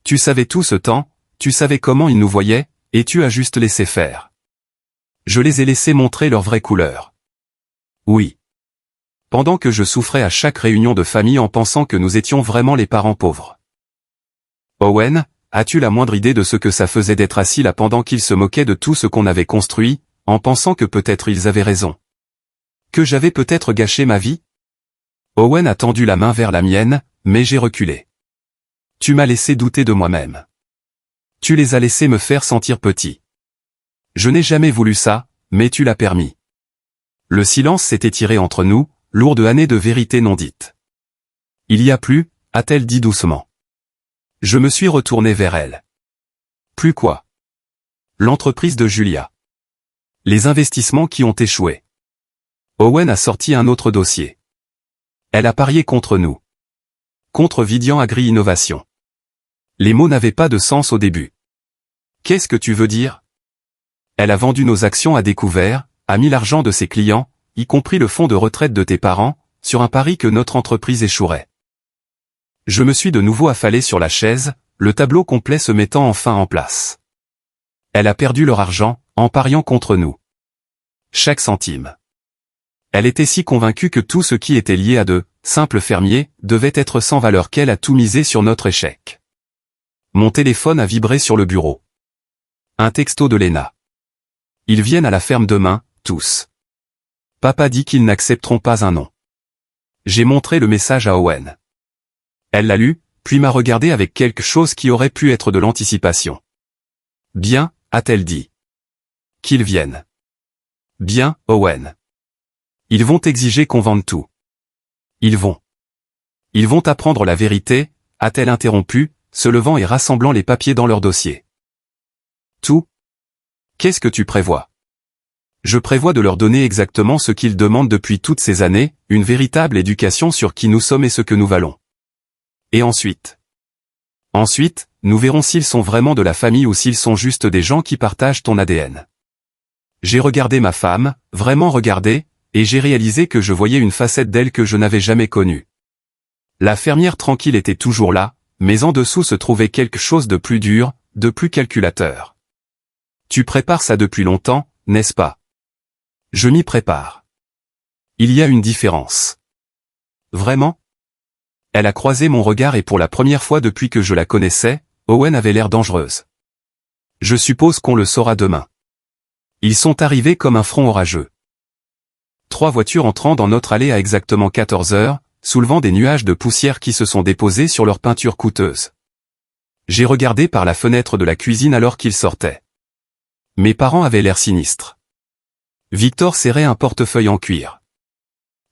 A: Tu savais tout ce temps, tu savais comment ils nous voyaient, et tu as juste laissé faire. Je les ai laissés montrer leur vraie couleur. Oui. Pendant que je souffrais à chaque réunion de famille en pensant que nous étions vraiment les parents pauvres. Owen, as-tu la moindre idée de ce que ça faisait d'être assis là pendant qu'ils se moquaient de tout ce qu'on avait construit, en pensant que peut-être ils avaient raison? Que j'avais peut-être gâché ma vie? Owen a tendu la main vers la mienne, mais j'ai reculé. Tu m'as laissé douter de moi-même. Tu les as laissés me faire sentir petit. Je n'ai jamais voulu ça, mais tu l'as permis. Le silence s'est étiré entre nous, lourd de années de vérité non dite. Il y a plus, a-t-elle dit doucement. Je me suis retourné vers elle. Plus quoi? L'entreprise de Julia. Les investissements qui ont échoué. Owen a sorti un autre dossier. Elle a parié contre nous. Contre Vidian Agri Innovation. Les mots n'avaient pas de sens au début. Qu'est-ce que tu veux dire? Elle a vendu nos actions à découvert, a mis l'argent de ses clients, y compris le fonds de retraite de tes parents, sur un pari que notre entreprise échouerait. Je me suis de nouveau affalé sur la chaise, le tableau complet se mettant enfin en place. Elle a perdu leur argent, en pariant contre nous. Chaque centime. Elle était si convaincue que tout ce qui était lié à de simples fermiers devait être sans valeur qu'elle a tout misé sur notre échec. Mon téléphone a vibré sur le bureau. Un texto de Lena. Ils viennent à la ferme demain, tous. Papa dit qu'ils n'accepteront pas un non. J'ai montré le message à Owen. Elle l'a lu, puis m'a regardé avec quelque chose qui aurait pu être de l'anticipation. Bien, a-t-elle dit. Qu'ils viennent. Bien, Owen. Ils vont exiger qu'on vende tout. Ils vont apprendre la vérité, a-t-elle interrompu, se levant et rassemblant les papiers dans leur dossier. Tout? Qu'est-ce que tu prévois? Je prévois de leur donner exactement ce qu'ils demandent depuis toutes ces années, une véritable éducation sur qui nous sommes et ce que nous valons. Et ensuite, nous verrons s'ils sont vraiment de la famille ou s'ils sont juste des gens qui partagent ton ADN. J'ai regardé ma femme, vraiment regardé, et j'ai réalisé que je voyais une facette d'elle que je n'avais jamais connue. La fermière tranquille était toujours là, mais en dessous se trouvait quelque chose de plus dur, de plus calculateur. Tu prépares ça depuis longtemps, n'est-ce pas? Je m'y prépare. Il y a une différence. Vraiment? Elle a croisé mon regard et pour la première fois depuis que je la connaissais, Owen avait l'air dangereuse. Je suppose qu'on le saura demain. Ils sont arrivés comme un front orageux. 3 voitures entrant dans notre allée à exactement 14 heures, soulevant des nuages de poussière qui se sont déposés sur leurs peintures coûteuses. J'ai regardé par la fenêtre de la cuisine alors qu'ils sortaient. Mes parents avaient l'air sinistres. Victor serrait un portefeuille en cuir.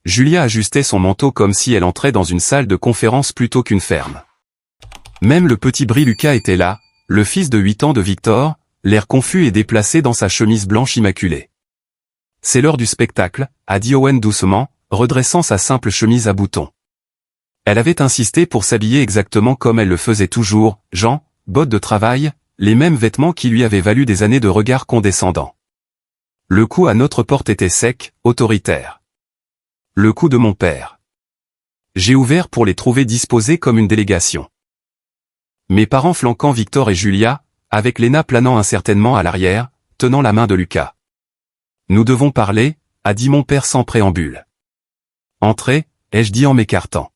A: Julia ajustait son manteau comme si elle entrait dans une salle de conférence plutôt qu'une ferme. Même le petit Bri Lucas était là, le fils de 8 ans de Victor, l'air confus et déplacé dans sa chemise blanche immaculée. C'est l'heure du spectacle, a dit Owen doucement, redressant sa simple chemise à boutons. Elle avait insisté pour s'habiller exactement comme elle le faisait toujours, Jean, bottes de travail, les mêmes vêtements qui lui avaient valu des années de regard condescendant. Le coup à notre porte était sec, autoritaire. Le coup de mon père. J'ai ouvert pour les trouver disposés comme une délégation. Mes parents flanquant Victor et Julia, avec Léna planant incertainement à l'arrière, tenant la main de Lucas. Nous devons parler, a dit mon père sans préambule. Entrez, ai-je dit en m'écartant.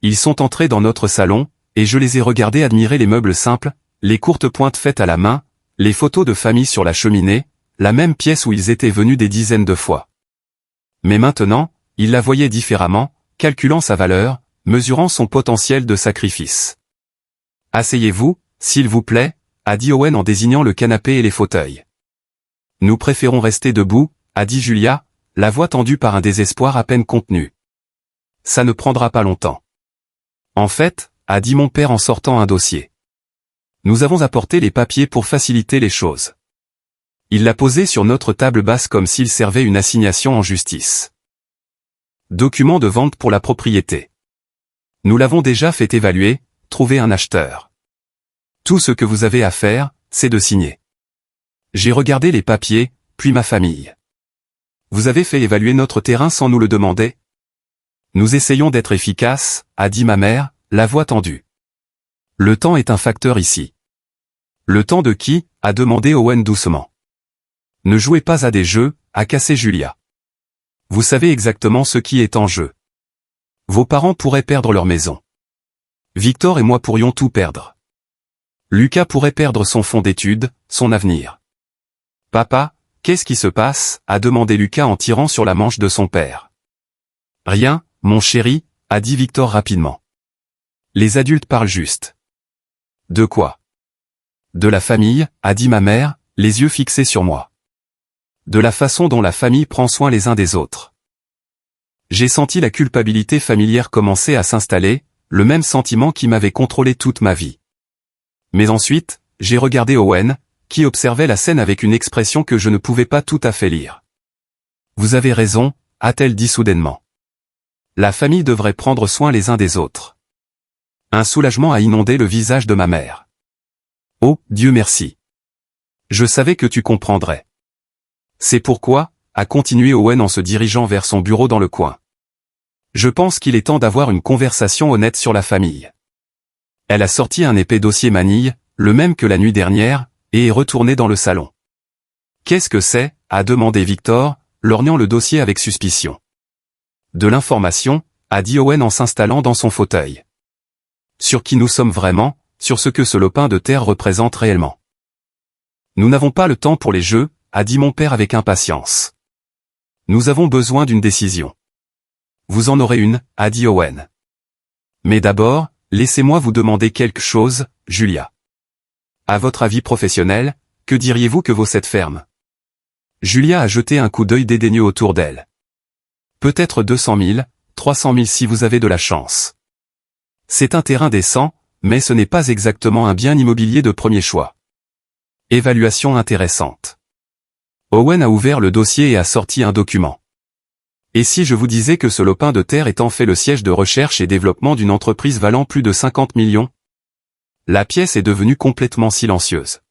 A: Ils sont entrés dans notre salon, et je les ai regardés admirer les meubles simples, les courtes pointes faites à la main, les photos de famille sur la cheminée, la même pièce où ils étaient venus des dizaines de fois. Mais maintenant, ils la voyaient différemment, calculant sa valeur, mesurant son potentiel de sacrifice. « Asseyez-vous, s'il vous plaît », a dit Owen en désignant le canapé et les fauteuils. « Nous préférons rester debout », a dit Julia, la voix tendue par un désespoir à peine contenu. « Ça ne prendra pas longtemps. » En fait, a dit mon père en sortant un dossier. Nous avons apporté les papiers pour faciliter les choses. Il l'a posé sur notre table basse comme s'il servait une assignation en justice. Document de vente pour la propriété. Nous l'avons déjà fait évaluer, trouver un acheteur. Tout ce que vous avez à faire, c'est de signer. J'ai regardé les papiers, puis ma famille. Vous avez fait évaluer notre terrain sans nous le demander? Nous essayons d'être efficaces, a dit ma mère, la voix tendue. Le temps est un facteur ici. Le temps de qui? A demandé Owen doucement. Ne jouez pas à des jeux, a cassé Julia. Vous savez exactement ce qui est en jeu. Vos parents pourraient perdre leur maison. Victor et moi pourrions tout perdre. Lucas pourrait perdre son fonds d'études, son avenir. Papa, qu'est-ce qui se passe? A demandé Lucas en tirant sur la manche de son père. Rien, mon chéri, a dit Victor rapidement. Les adultes parlent juste. De quoi? De la famille, a dit ma mère, les yeux fixés sur moi. De la façon dont la famille prend soin les uns des autres. J'ai senti la culpabilité familière commencer à s'installer, le même sentiment qui m'avait contrôlé toute ma vie. Mais ensuite, j'ai regardé Owen, qui observait la scène avec une expression que je ne pouvais pas tout à fait lire. Vous avez raison, a-t-elle dit soudainement. La famille devrait prendre soin les uns des autres. Un soulagement a inondé le visage de ma mère. Oh, Dieu merci. Je savais que tu comprendrais. C'est pourquoi, a continué Owen en se dirigeant vers son bureau dans le coin. Je pense qu'il est temps d'avoir une conversation honnête sur la famille. Elle a sorti un épais dossier manille, le même que la nuit dernière, et est retournée dans le salon. Qu'est-ce que c'est? A demandé Victor, lorgnant le dossier avec suspicion. De l'information, a dit Owen en s'installant dans son fauteuil. Sur qui nous sommes vraiment, sur ce que ce lopin de terre représente réellement. Nous n'avons pas le temps pour les jeux, a dit mon père avec impatience. Nous avons besoin d'une décision. Vous en aurez une, a dit Owen. Mais d'abord, laissez-moi vous demander quelque chose, Julia. À votre avis professionnel, que diriez-vous que vaut cette ferme? Julia a jeté un coup d'œil dédaigneux autour d'elle. Peut-être 200 000, 300 000 si vous avez de la chance. C'est un terrain décent, mais ce n'est pas exactement un bien immobilier de premier choix. Évaluation intéressante. Owen a ouvert le dossier et a sorti un document. Et si je vous disais que ce lopin de terre est en fait le siège de recherche et développement d'une entreprise valant plus de 50 millions? La pièce est devenue complètement silencieuse.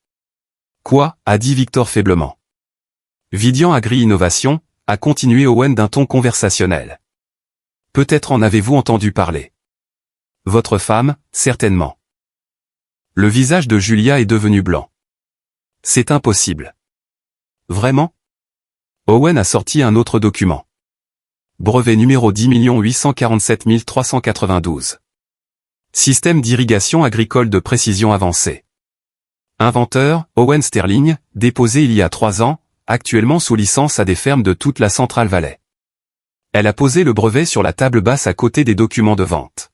A: Quoi? A dit Victor faiblement. Vidian Agri-Innovation, a continué Owen d'un ton conversationnel. Peut-être en avez-vous entendu parler. Votre femme, certainement. Le visage de Julia est devenu blanc. C'est impossible. Vraiment? Owen a sorti un autre document. Brevet numéro 10 847 392. Système d'irrigation agricole de précision avancée. Inventeur, Owen Sterling, déposé il y a 3 ans, actuellement sous licence à des fermes de toute la Central Valley. Elle a posé le brevet sur la table basse à côté des documents de vente.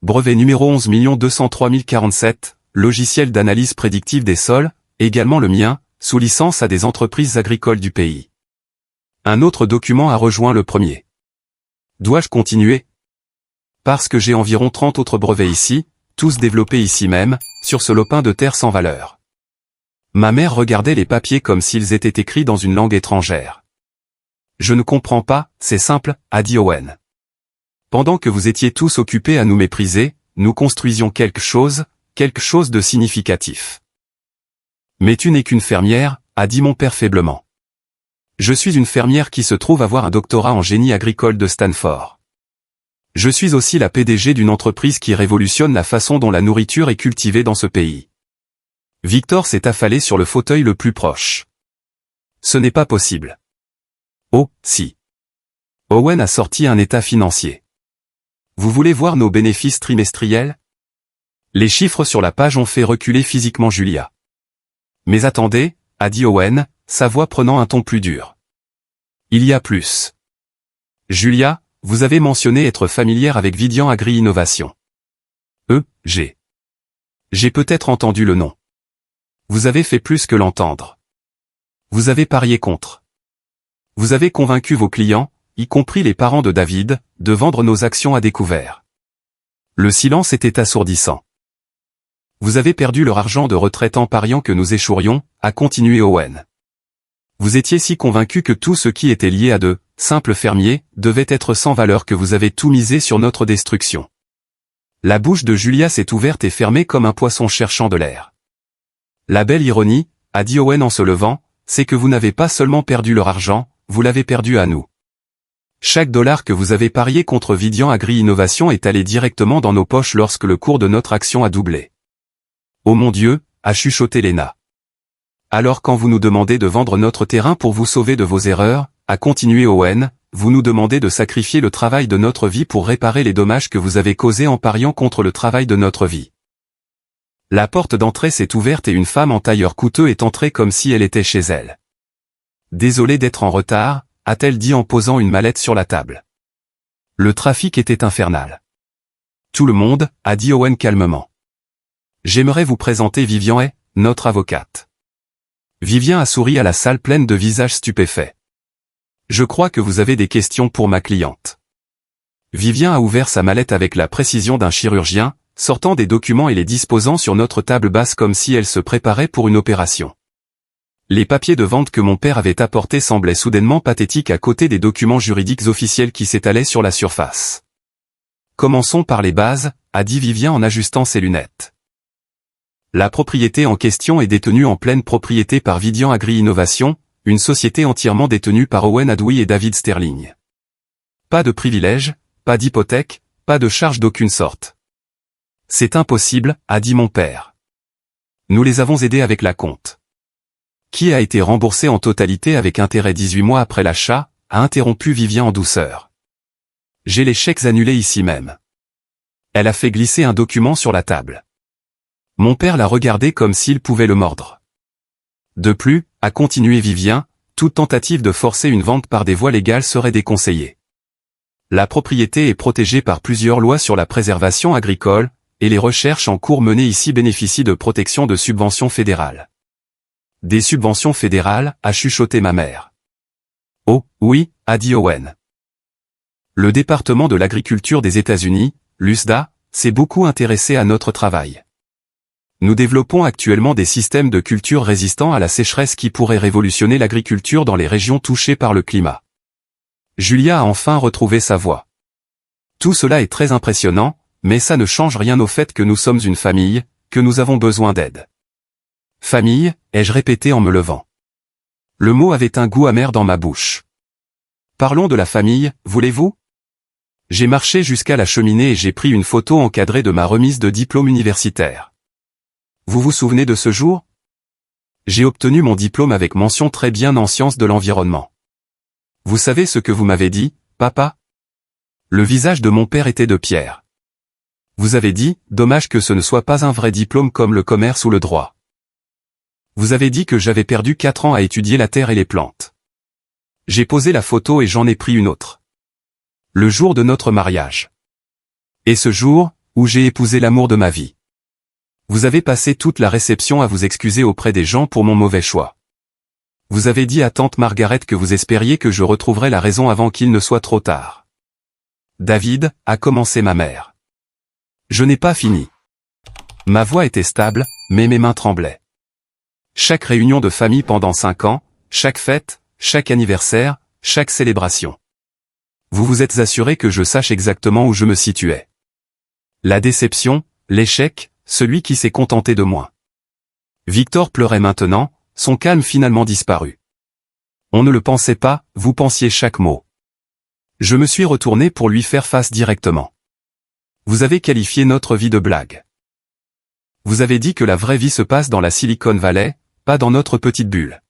A: Brevet numéro 11 203 047, logiciel d'analyse prédictive des sols, également le mien, sous licence à des entreprises agricoles du pays. Un autre document a rejoint le premier. Dois-je continuer? Parce que j'ai environ 30 autres brevets ici, tous développés ici même, sur ce lopin de terre sans valeur. Ma mère regardait les papiers comme s'ils étaient écrits dans une langue étrangère. Je ne comprends pas, c'est simple, a dit Owen. Pendant que vous étiez tous occupés à nous mépriser, nous construisions quelque chose de significatif. Mais tu n'es qu'une fermière, a dit mon père faiblement. Je suis une fermière qui se trouve avoir un doctorat en génie agricole de Stanford. Je suis aussi la PDG d'une entreprise qui révolutionne la façon dont la nourriture est cultivée dans ce pays. Victor s'est affalé sur le fauteuil le plus proche. Ce n'est pas possible. Oh, si. Owen a sorti un état financier. Vous voulez voir nos bénéfices trimestriels? Les chiffres sur la page ont fait reculer physiquement Julia. Mais attendez, a dit Owen, sa voix prenant un ton plus dur. Il y a plus. Julia, vous avez mentionné être familière avec Vidian Agri-Innovation. J'ai peut-être entendu le nom. Vous avez fait plus que l'entendre. Vous avez parié contre. Vous avez convaincu vos clients, y compris les parents de David, de vendre nos actions à découvert. Le silence était assourdissant. Vous avez perdu leur argent de retraite en pariant que nous échouerions, a continué Owen. Vous étiez si convaincu que tout ce qui était lié à de simples fermiers devait être sans valeur que vous avez tout misé sur notre destruction. La bouche de Julia s'est ouverte et fermée comme un poisson cherchant de l'air. La belle ironie, a dit Owen en se levant, c'est que vous n'avez pas seulement perdu leur argent, vous l'avez perdu à nous. Chaque dollar que vous avez parié contre Vidian Agri-Innovation est allé directement dans nos poches lorsque le cours de notre action a doublé. Oh mon Dieu, a chuchoté Lena. Alors quand vous nous demandez de vendre notre terrain pour vous sauver de vos erreurs, a continué Owen, vous nous demandez de sacrifier le travail de notre vie pour réparer les dommages que vous avez causés en pariant contre le travail de notre vie. La porte d'entrée s'est ouverte et une femme en tailleur coûteux est entrée comme si elle était chez elle. Désolée d'être en retard, a-t-elle dit en posant une mallette sur la table. Le trafic était infernal. Tout le monde, a dit Owen calmement. J'aimerais vous présenter Vivian Hay, notre avocate. Vivien a souri à la salle pleine de visages stupéfaits. Je crois que vous avez des questions pour ma cliente. Vivien a ouvert sa mallette avec la précision d'un chirurgien, sortant des documents et les disposant sur notre table basse comme si elle se préparait pour une opération. Les papiers de vente que mon père avait apportés semblaient soudainement pathétiques à côté des documents juridiques officiels qui s'étalaient sur la surface. Commençons par les bases, a dit Vivien en ajustant ses lunettes. La propriété en question est détenue en pleine propriété par Vidian Agri-Innovation, une société entièrement détenue par Owen Adwy et David Sterling. Pas de privilèges, pas d'hypothèque, pas de charge d'aucune sorte. C'est impossible, a dit mon père. Nous les avons aidés avec la compte. Qui a été remboursé en totalité avec intérêt 18 mois après l'achat, a interrompu Vivien en douceur. J'ai les chèques annulés ici même. Elle a fait glisser un document sur la table. Mon père l'a regardé comme s'il pouvait le mordre. De plus, a continué Vivien, toute tentative de forcer une vente par des voies légales serait déconseillée. La propriété est protégée par plusieurs lois sur la préservation agricole, et les recherches en cours menées ici bénéficient de protection de subventions fédérales. Des subventions fédérales, a chuchoté ma mère. Oh, oui, a dit Owen. Le département de l'agriculture des États-Unis, l'USDA, s'est beaucoup intéressé à notre travail. Nous développons actuellement des systèmes de culture résistants à la sécheresse qui pourraient révolutionner l'agriculture dans les régions touchées par le climat. Julia a enfin retrouvé sa voix. Tout cela est très impressionnant, mais ça ne change rien au fait que nous sommes une famille, que nous avons besoin d'aide. Famille, ai-je répété en me levant. Le mot avait un goût amer dans ma bouche. Parlons de la famille, voulez-vous? J'ai marché jusqu'à la cheminée et j'ai pris une photo encadrée de ma remise de diplôme universitaire. Vous vous souvenez de ce jour? J'ai obtenu mon diplôme avec mention très bien en sciences de l'environnement. Vous savez ce que vous m'avez dit, papa? Le visage de mon père était de pierre. Vous avez dit, dommage que ce ne soit pas un vrai diplôme comme le commerce ou le droit. Vous avez dit que j'avais perdu 4 ans à étudier la terre et les plantes. J'ai posé la photo et j'en ai pris une autre. Le jour de notre mariage. Et ce jour, où j'ai épousé l'amour de ma vie. Vous avez passé toute la réception à vous excuser auprès des gens pour mon mauvais choix. Vous avez dit à tante Margaret que vous espériez que je retrouverais la raison avant qu'il ne soit trop tard. David, a commencé ma mère. Je n'ai pas fini. Ma voix était stable, mais mes mains tremblaient. Chaque réunion de famille pendant 5 ans, chaque fête, chaque anniversaire, chaque célébration. Vous vous êtes assuré que je sache exactement où je me situais. La déception, l'échec, celui qui s'est contenté de moi. Victor pleurait maintenant, son calme finalement disparu. On ne le pensait pas, vous pensiez chaque mot. Je me suis retourné pour lui faire face directement. Vous avez qualifié notre vie de blague. Vous avez dit que la vraie vie se passe dans la Silicon Valley, pas dans notre petite bulle.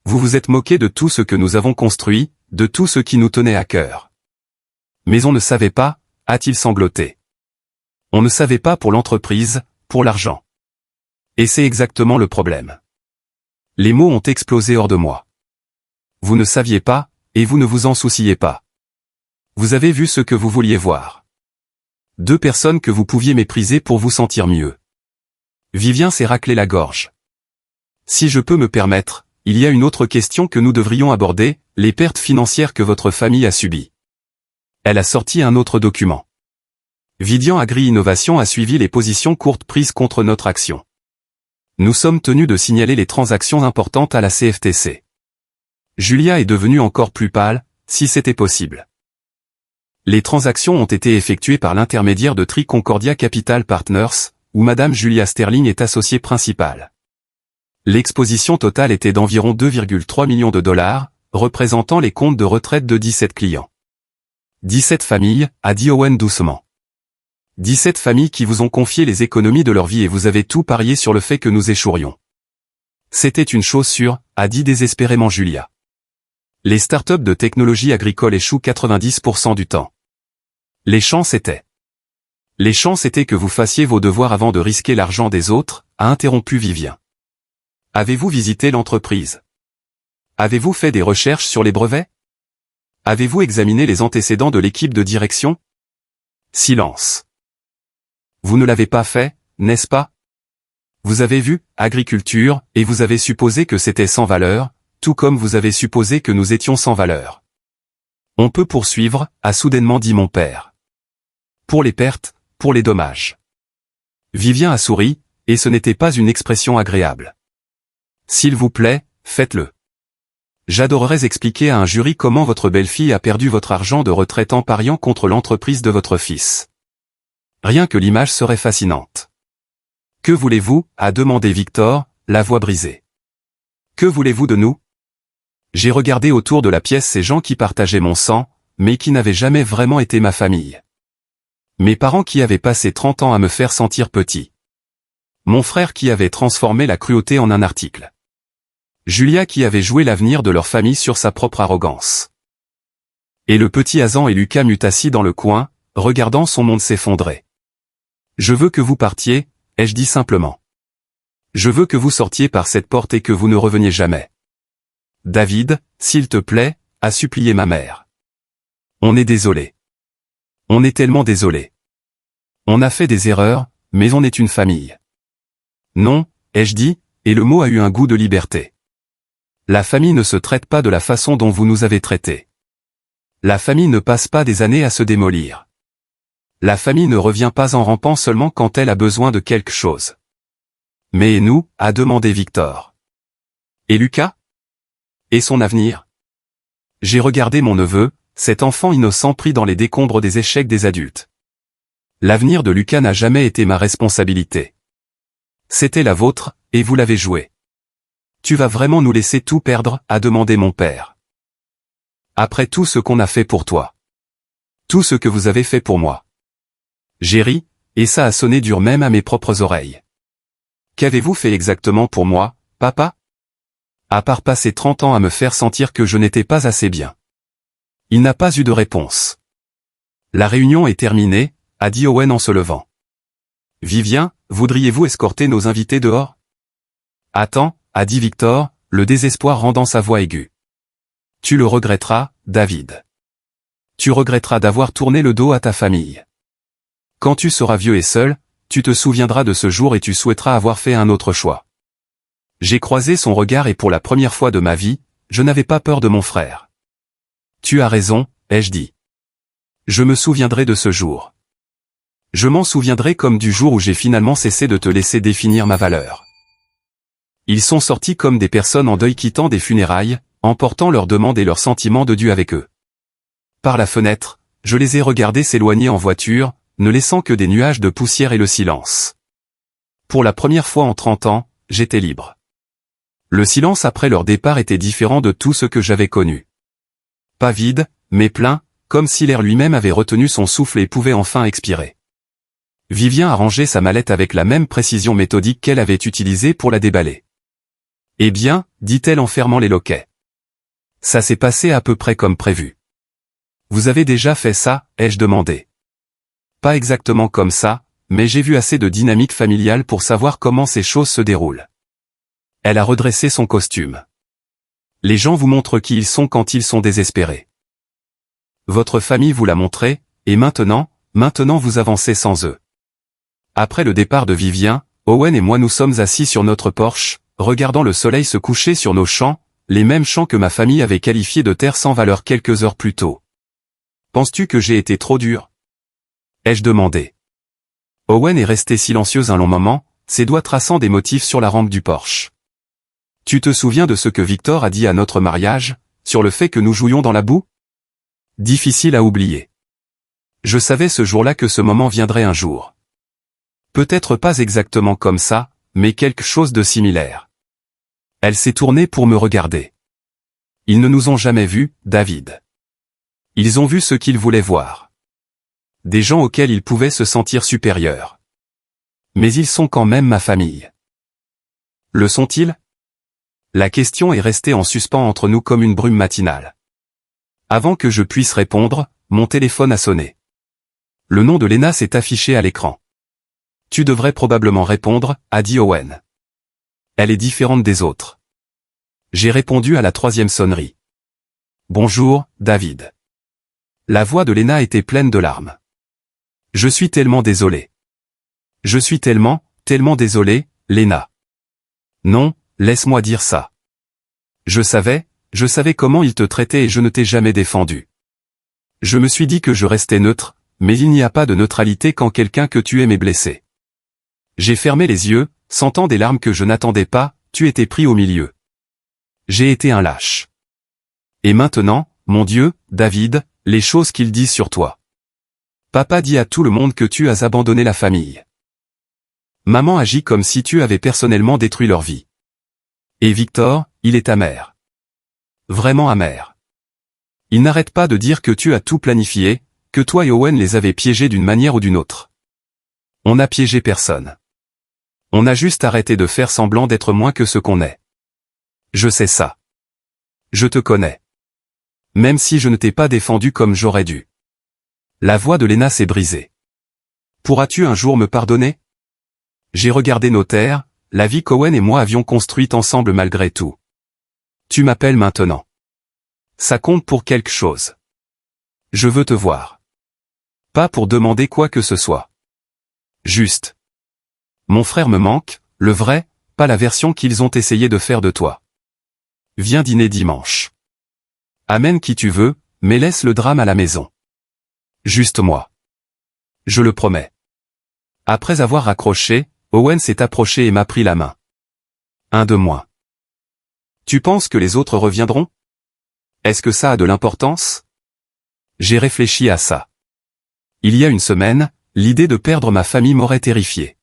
A: Vous vous êtes moqué de tout ce que nous avons construit, de tout ce qui nous tenait à cœur. Mais on ne savait pas, a-t-il sangloté. On ne savait pas pour l'entreprise, pour l'argent. Et c'est exactement le problème. Les mots ont explosé hors de moi. Vous ne saviez pas, et vous ne vous en souciez pas. Vous avez vu ce que vous vouliez voir. 2 personnes que vous pouviez mépriser pour vous sentir mieux. Vivien s'est raclé la gorge. Si je peux me permettre, il y a une autre question que nous devrions aborder, les pertes financières que votre famille a subies. Elle a sorti un autre document. Vidian Agri-Innovation a suivi les positions courtes prises contre notre action. Nous sommes tenus de signaler les transactions importantes à la CFTC. Julia est devenue encore plus pâle, si c'était possible. Les transactions ont été effectuées par l'intermédiaire de Triconcordia Capital Partners, où Madame Julia Sterling est associée principale. L'exposition totale était d'environ 2,3 millions de dollars, représentant les comptes de retraite de 17 clients. 17 familles, a dit Owen doucement. 17 familles qui vous ont confié les économies de leur vie et vous avez tout parié sur le fait que nous échouerions. C'était une chose sûre, a dit désespérément Julia. Les startups de technologie agricole échouent 90% du temps. Les chances étaient que vous fassiez vos devoirs avant de risquer l'argent des autres, a interrompu Vivien. Avez-vous visité l'entreprise? Avez-vous fait des recherches sur les brevets? Avez-vous examiné les antécédents de l'équipe de direction? Silence. Vous ne l'avez pas fait, n'est-ce pas? Vous avez vu, agriculture, et vous avez supposé que c'était sans valeur, tout comme vous avez supposé que nous étions sans valeur. On peut poursuivre, a soudainement dit mon père. Pour les pertes, pour les dommages. Vivien a souri, et ce n'était pas une expression agréable. S'il vous plaît, faites-le. J'adorerais expliquer à un jury comment votre belle-fille a perdu votre argent de retraite en pariant contre l'entreprise de votre fils. Rien que l'image serait fascinante. Que voulez-vous, a demandé Victor, la voix brisée. Que voulez-vous de nous? J'ai regardé autour de la pièce ces gens qui partageaient mon sang, mais qui n'avaient jamais vraiment été ma famille. Mes parents qui avaient passé 30 ans à me faire sentir petit. Mon frère qui avait transformé la cruauté en un article. Julia qui avait joué l'avenir de leur famille sur sa propre arrogance. Et le petit Hazan et Lucas mut assis dans le coin, regardant son monde s'effondrer. Je veux que vous partiez, ai-je dit simplement. Je veux que vous sortiez par cette porte et que vous ne reveniez jamais. David, s'il te plaît, a supplié ma mère. On est désolé. On est tellement désolé. On a fait des erreurs, mais on est une famille. Non, ai-je dit, et le mot a eu un goût de liberté. La famille ne se traite pas de la façon dont vous nous avez traités. La famille ne passe pas des années à se démolir. La famille ne revient pas en rampant seulement quand elle a besoin de quelque chose. Mais et nous, a demandé Victor. Et Lucas? Et son avenir? J'ai regardé mon neveu, cet enfant innocent pris dans les décombres des échecs des adultes. L'avenir de Lucas n'a jamais été ma responsabilité. C'était la vôtre, et vous l'avez joué. Tu vas vraiment nous laisser tout perdre, a demandé mon père. Après tout ce qu'on a fait pour toi. Tout ce que vous avez fait pour moi. J'ai ri, et ça a sonné dur même à mes propres oreilles. Qu'avez-vous fait exactement pour moi, papa? À part passer 30 ans à me faire sentir que je n'étais pas assez bien. Il n'a pas eu de réponse. La réunion est terminée, a dit Owen en se levant. Vivien, voudriez-vous escorter nos invités dehors? Attends, a dit Victor, le désespoir rendant sa voix aiguë. Tu le regretteras, David. Tu regretteras d'avoir tourné le dos à ta famille. Quand tu seras vieux et seul, tu te souviendras de ce jour et tu souhaiteras avoir fait un autre choix. J'ai croisé son regard et pour la première fois de ma vie, je n'avais pas peur de mon frère. Tu as raison, ai-je dit. Je me souviendrai de ce jour. Je m'en souviendrai comme du jour où j'ai finalement cessé de te laisser définir ma valeur. Ils sont sortis comme des personnes en deuil quittant des funérailles, emportant leurs demandes et leurs sentiments de Dieu avec eux. Par la fenêtre, je les ai regardés s'éloigner en voiture, ne laissant que des nuages de poussière et le silence. Pour la première fois en 30 ans, j'étais libre. Le silence après leur départ était différent de tout ce que j'avais connu. Pas vide, mais plein, comme si l'air lui-même avait retenu son souffle et pouvait enfin expirer. Vivien a rangé sa mallette avec la même précision méthodique qu'elle avait utilisée pour la déballer. « Eh bien, dit-elle en fermant les loquets. Ça s'est passé à peu près comme prévu. Vous avez déjà fait ça, ai-je demandé. Pas exactement comme ça, mais j'ai vu assez de dynamique familiale pour savoir comment ces choses se déroulent. Elle a redressé son costume. Les gens vous montrent qui ils sont quand ils sont désespérés. Votre famille vous l'a montré, et maintenant vous avancez sans eux. Après le départ de Vivien, Owen et moi nous sommes assis sur notre porche, regardant le soleil se coucher sur nos champs, les mêmes champs que ma famille avait qualifiés de terre sans valeur quelques heures plus tôt. Penses-tu que j'ai été trop dur? Ai-je demandé. Owen est resté silencieux un long moment, ses doigts traçant des motifs sur la rampe du porche. Tu te souviens de ce que Victor a dit à notre mariage, sur le fait que nous jouions dans la boue? Difficile à oublier. Je savais ce jour-là que ce moment viendrait un jour. Peut-être pas exactement comme ça, mais quelque chose de similaire. Elle s'est tournée pour me regarder. Ils ne nous ont jamais vus, David. Ils ont vu ce qu'ils voulaient voir. Des gens auxquels ils pouvaient se sentir supérieurs. Mais ils sont quand même ma famille. Le sont-ils? La question est restée en suspens entre nous comme une brume matinale. Avant que je puisse répondre, mon téléphone a sonné. Le nom de Lena s'est affiché à l'écran. Tu devrais probablement répondre, a dit Owen. Elle est différente des autres. J'ai répondu à la 3e sonnerie. Bonjour, David. La voix de Lena était pleine de larmes. Je suis tellement désolé. Je suis tellement désolé, Lena. Non, laisse-moi dire ça. Je savais comment il te traitait et je ne t'ai jamais défendu. Je me suis dit que je restais neutre, mais il n'y a pas de neutralité quand quelqu'un que tu aimes est blessé. J'ai fermé les yeux, sentant des larmes que je n'attendais pas, tu étais pris au milieu. J'ai été un lâche. Et maintenant, mon Dieu, David, les choses qu'ils disent sur toi. Papa dit à tout le monde que tu as abandonné la famille. Maman agit comme si tu avais personnellement détruit leur vie. Et Victor, il est amer. Vraiment amer. Il n'arrête pas de dire que tu as tout planifié, que toi et Owen les avez piégés d'une manière ou d'une autre. On n'a piégé personne. On a juste arrêté de faire semblant d'être moins que ce qu'on est. Je sais ça. Je te connais. Même si je ne t'ai pas défendu comme j'aurais dû. La voix de Lena s'est brisée. Pourras-tu un jour me pardonner? J'ai regardé nos terres, la vie qu'Owen et moi avions construite ensemble malgré tout. Tu m'appelles maintenant. Ça compte pour quelque chose. Je veux te voir. Pas pour demander quoi que ce soit. Juste. Mon frère me manque, le vrai, pas la version qu'ils ont essayé de faire de toi. Viens dîner dimanche. Amène qui tu veux, mais laisse le drame à la maison. Juste moi. Je le promets. Après avoir raccroché, Owen s'est approché et m'a pris la main. Un de moins. Tu penses que les autres reviendront? Est-ce que ça a de l'importance? J'ai réfléchi à ça. Il y a une semaine, l'idée de perdre ma famille m'aurait terrifié.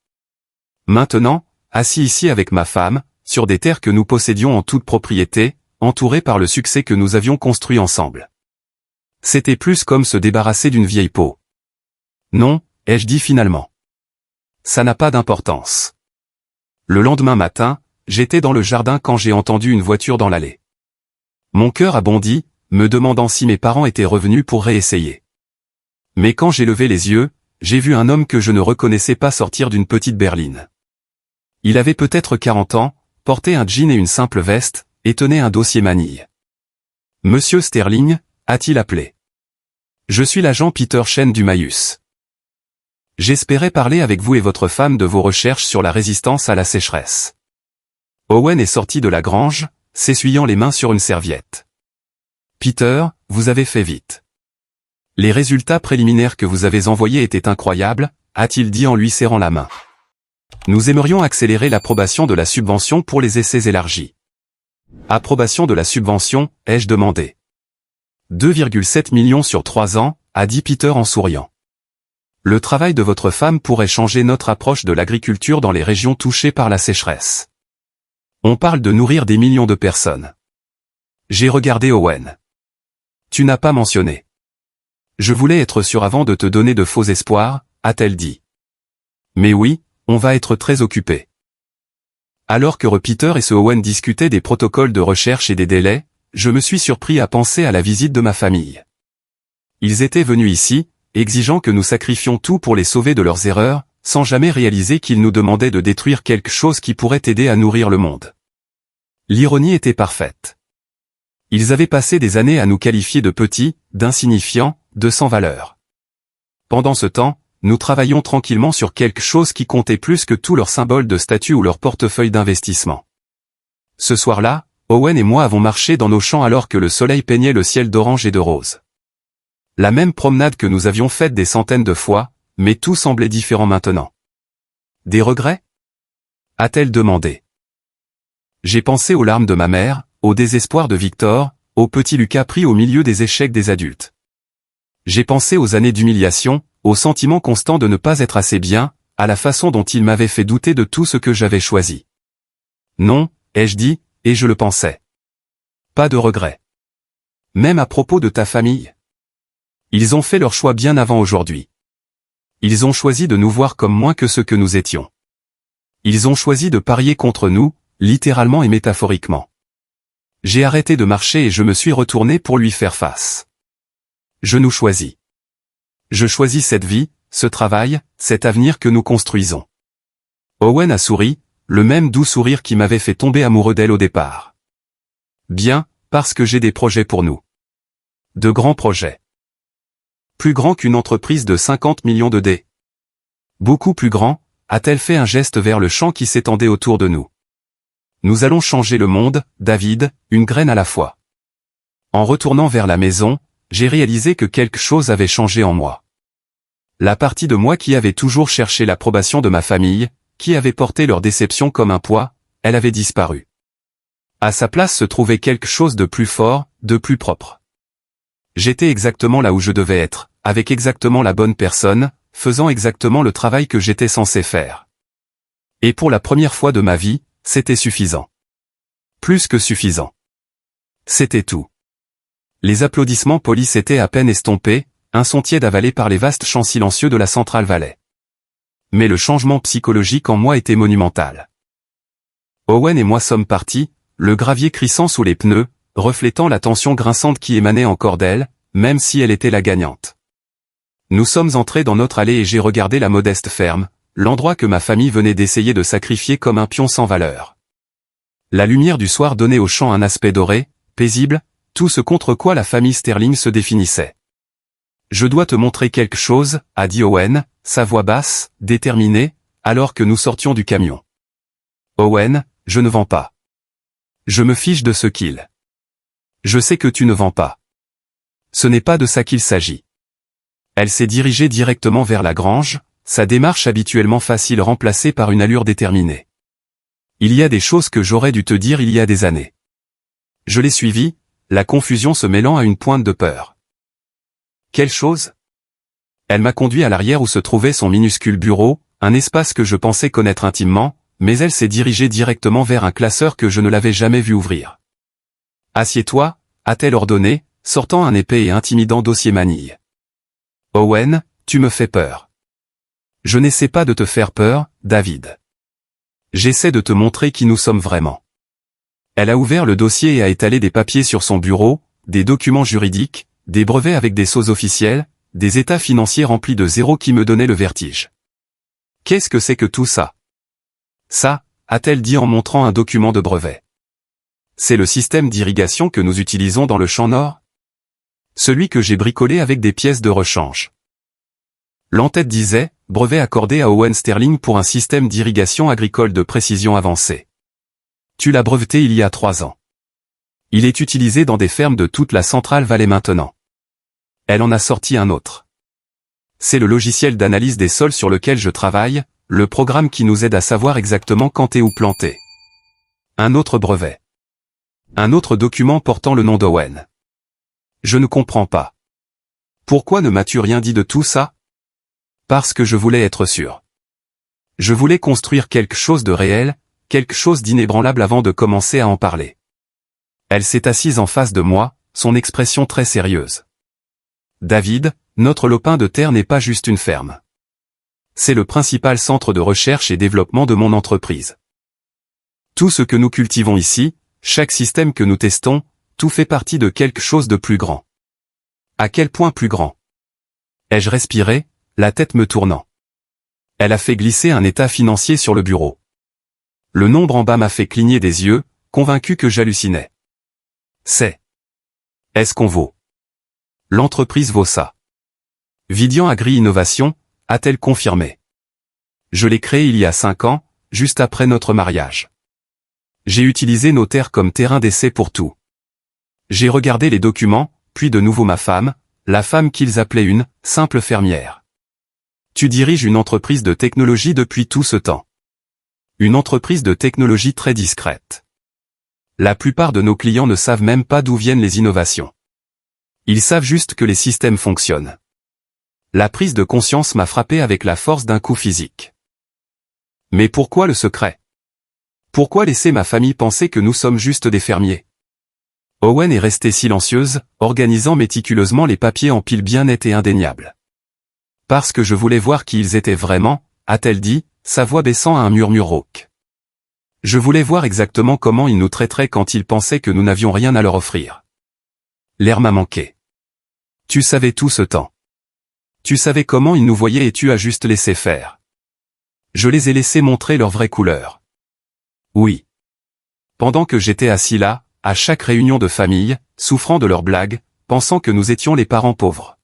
A: Maintenant, assis ici avec ma femme, sur des terres que nous possédions en toute propriété, entourés par le succès que nous avions construit ensemble. C'était plus comme se débarrasser d'une vieille peau. Non, ai-je dit finalement. Ça n'a pas d'importance. Le lendemain matin, j'étais dans le jardin quand j'ai entendu une voiture dans l'allée. Mon cœur a bondi, me demandant si mes parents étaient revenus pour réessayer. Mais quand j'ai levé les yeux, j'ai vu un homme que je ne reconnaissais pas sortir d'une petite berline. Il avait peut-être 40 ans, portait un jean et une simple veste, et tenait un dossier manille. Monsieur Sterling, a-t-il appelé. Je suis l'agent Peter Chen du Maïus. J'espérais parler avec vous et votre femme de vos recherches sur la résistance à la sécheresse. Owen est sorti de la grange, s'essuyant les mains sur une serviette. Peter, vous avez fait vite. Les résultats préliminaires que vous avez envoyés étaient incroyables, a-t-il dit en lui serrant la main. Nous aimerions accélérer l'approbation de la subvention pour les essais élargis. Approbation de la subvention, ai-je demandé. 2,7 millions sur 3 ans, a dit Peter en souriant. Le travail de votre femme pourrait changer notre approche de l'agriculture dans les régions touchées par la sécheresse. On parle de nourrir des millions de personnes. J'ai regardé Owen. Tu n'as pas mentionné. Je voulais être sûr avant de te donner de faux espoirs, a-t-elle dit. Mais oui, on va être très occupés. Alors que Peter et ce Owen discutaient des protocoles de recherche et des délais, je me suis surpris à penser à la visite de ma famille. Ils étaient venus ici, exigeant que nous sacrifions tout pour les sauver de leurs erreurs, sans jamais réaliser qu'ils nous demandaient de détruire quelque chose qui pourrait aider à nourrir le monde. L'ironie était parfaite. Ils avaient passé des années à nous qualifier de petits, d'insignifiants, de sans valeur. Pendant ce temps, nous travaillions tranquillement sur quelque chose qui comptait plus que tous leurs symboles de statut ou leur portefeuille d'investissement. Ce soir-là, Owen et moi avons marché dans nos champs alors que le soleil peignait le ciel d'orange et de rose. La même promenade que nous avions faite des centaines de fois, mais tout semblait différent maintenant. Des regrets? A-t-elle demandé. J'ai pensé aux larmes de ma mère, au désespoir de Victor, au petit Lucas pris au milieu des échecs des adultes. J'ai pensé aux années d'humiliation, au sentiment constant de ne pas être assez bien, à la façon dont il m'avait fait douter de tout ce que j'avais choisi. Non, ai-je dit, et je le pensais. Pas de regrets. Même à propos de ta famille. Ils ont fait leur choix bien avant aujourd'hui. Ils ont choisi de nous voir comme moins que ce que nous étions. Ils ont choisi de parier contre nous, littéralement et métaphoriquement. J'ai arrêté de marcher et je me suis retourné pour lui faire face. Je nous choisis. Je choisis cette vie, ce travail, cet avenir que nous construisons. Owen a souri, le même doux sourire qui m'avait fait tomber amoureux d'elle au départ. Bien, parce que j'ai des projets pour nous. De grands projets. Plus grand qu'une entreprise de 50 millions de dés. Beaucoup plus grand, a-t-elle fait un geste vers le champ qui s'étendait autour de nous. Nous allons changer le monde, David, une graine à la fois. En retournant vers la maison, j'ai réalisé que quelque chose avait changé en moi. La partie de moi qui avait toujours cherché l'approbation de ma famille, qui avait porté leur déception comme un poids, elle avait disparu. À sa place se trouvait quelque chose de plus fort, de plus propre. J'étais exactement là où je devais être, avec exactement la bonne personne, faisant exactement le travail que j'étais censé faire. Et pour la première fois de ma vie, c'était suffisant. Plus que suffisant. C'était tout. Les applaudissements polis s'étaient à peine estompés, un son tiède avalé par les vastes champs silencieux de la Central Valley. Mais le changement psychologique en moi était monumental. Owen et moi sommes partis, le gravier crissant sous les pneus, reflétant la tension grinçante qui émanait encore d'elle, même si elle était la gagnante. Nous sommes entrés dans notre allée et j'ai regardé la modeste ferme, l'endroit que ma famille venait d'essayer de sacrifier comme un pion sans valeur. La lumière du soir donnait au champ un aspect doré, paisible, tout ce contre quoi la famille Sterling se définissait. Je dois te montrer quelque chose, a dit Owen, sa voix basse, déterminée, alors que nous sortions du camion. Owen, je ne vends pas. Je me fiche de ce qu'il. Je sais que tu ne vends pas. Ce n'est pas de ça qu'il s'agit. Elle s'est dirigée directement vers la grange, sa démarche habituellement facile remplacée par une allure déterminée. Il y a des choses que j'aurais dû te dire il y a des années. Je l'ai suivie, la confusion se mêlant à une pointe de peur. Quelle chose? Elle m'a conduit à l'arrière où se trouvait son minuscule bureau, un espace que je pensais connaître intimement, mais elle s'est dirigée directement vers un classeur que je ne l'avais jamais vu ouvrir. Assieds-toi, a-t-elle ordonné, sortant un épais et intimidant dossier manille. Owen, tu me fais peur. Je n'essaie pas de te faire peur, David. J'essaie de te montrer qui nous sommes vraiment. Elle a ouvert le dossier et a étalé des papiers sur son bureau, des documents juridiques, des brevets avec des sceaux officiels, des états financiers remplis de zéros qui me donnaient le vertige. Qu'est-ce que c'est que tout ça? Ça, a-t-elle dit en montrant un document de brevet. C'est le système d'irrigation que nous utilisons dans le champ nord? Celui que j'ai bricolé avec des pièces de rechange. L'entête disait, brevet accordé à Owen Sterling pour un système d'irrigation agricole de précision avancée. Tu l'as breveté il y a 3 ans. Il est utilisé dans des fermes de toute la Central Valley maintenant. Elle en a sorti un autre. C'est le logiciel d'analyse des sols sur lequel je travaille, le programme qui nous aide à savoir exactement quand et où planter. Un autre brevet. Un autre document portant le nom d'Owen. Je ne comprends pas. Pourquoi ne m'as-tu rien dit de tout ça? Parce que je voulais être sûr. Je voulais construire quelque chose de réel, quelque chose d'inébranlable avant de commencer à en parler. Elle s'est assise en face de moi, son expression très sérieuse. David, notre lopin de terre n'est pas juste une ferme. C'est le principal centre de recherche et développement de mon entreprise. Tout ce que nous cultivons ici, chaque système que nous testons, tout fait partie de quelque chose de plus grand. À quel point plus grand? Ai-je respiré, la tête me tournant. Elle a fait glisser un état financier sur le bureau. Le nombre en bas m'a fait cligner des yeux, convaincu que j'hallucinais. Est-ce qu'on vaut? L'entreprise vaut ça. Vidian Agri-Innovation, a-t-elle confirmé. Je l'ai créé il y a 5 ans, juste après notre mariage. J'ai utilisé nos terres comme terrain d'essai pour tout. J'ai regardé les documents, puis de nouveau ma femme, la femme qu'ils appelaient une « simple fermière ». Tu diriges une entreprise de technologie depuis tout ce temps. Une entreprise de technologie très discrète. La plupart de nos clients ne savent même pas d'où viennent les innovations. Ils savent juste que les systèmes fonctionnent. La prise de conscience m'a frappé avec la force d'un coup physique. Mais pourquoi le secret? Pourquoi laisser ma famille penser que nous sommes juste des fermiers? Owen est restée silencieuse, organisant méticuleusement les papiers en piles bien nettes et indéniables. Parce que je voulais voir qui ils étaient vraiment, a-t-elle dit, sa voix baissant à un murmure rauque. Je voulais voir exactement comment ils nous traiteraient quand ils pensaient que nous n'avions rien à leur offrir. L'air m'a manqué. Tu savais tout ce temps. Tu savais comment ils nous voyaient et tu as juste laissé faire. Je les ai laissés montrer leur vraie couleur. Oui. Pendant que j'étais assis là, à chaque réunion de famille, souffrant de leurs blagues, pensant que nous étions les parents pauvres.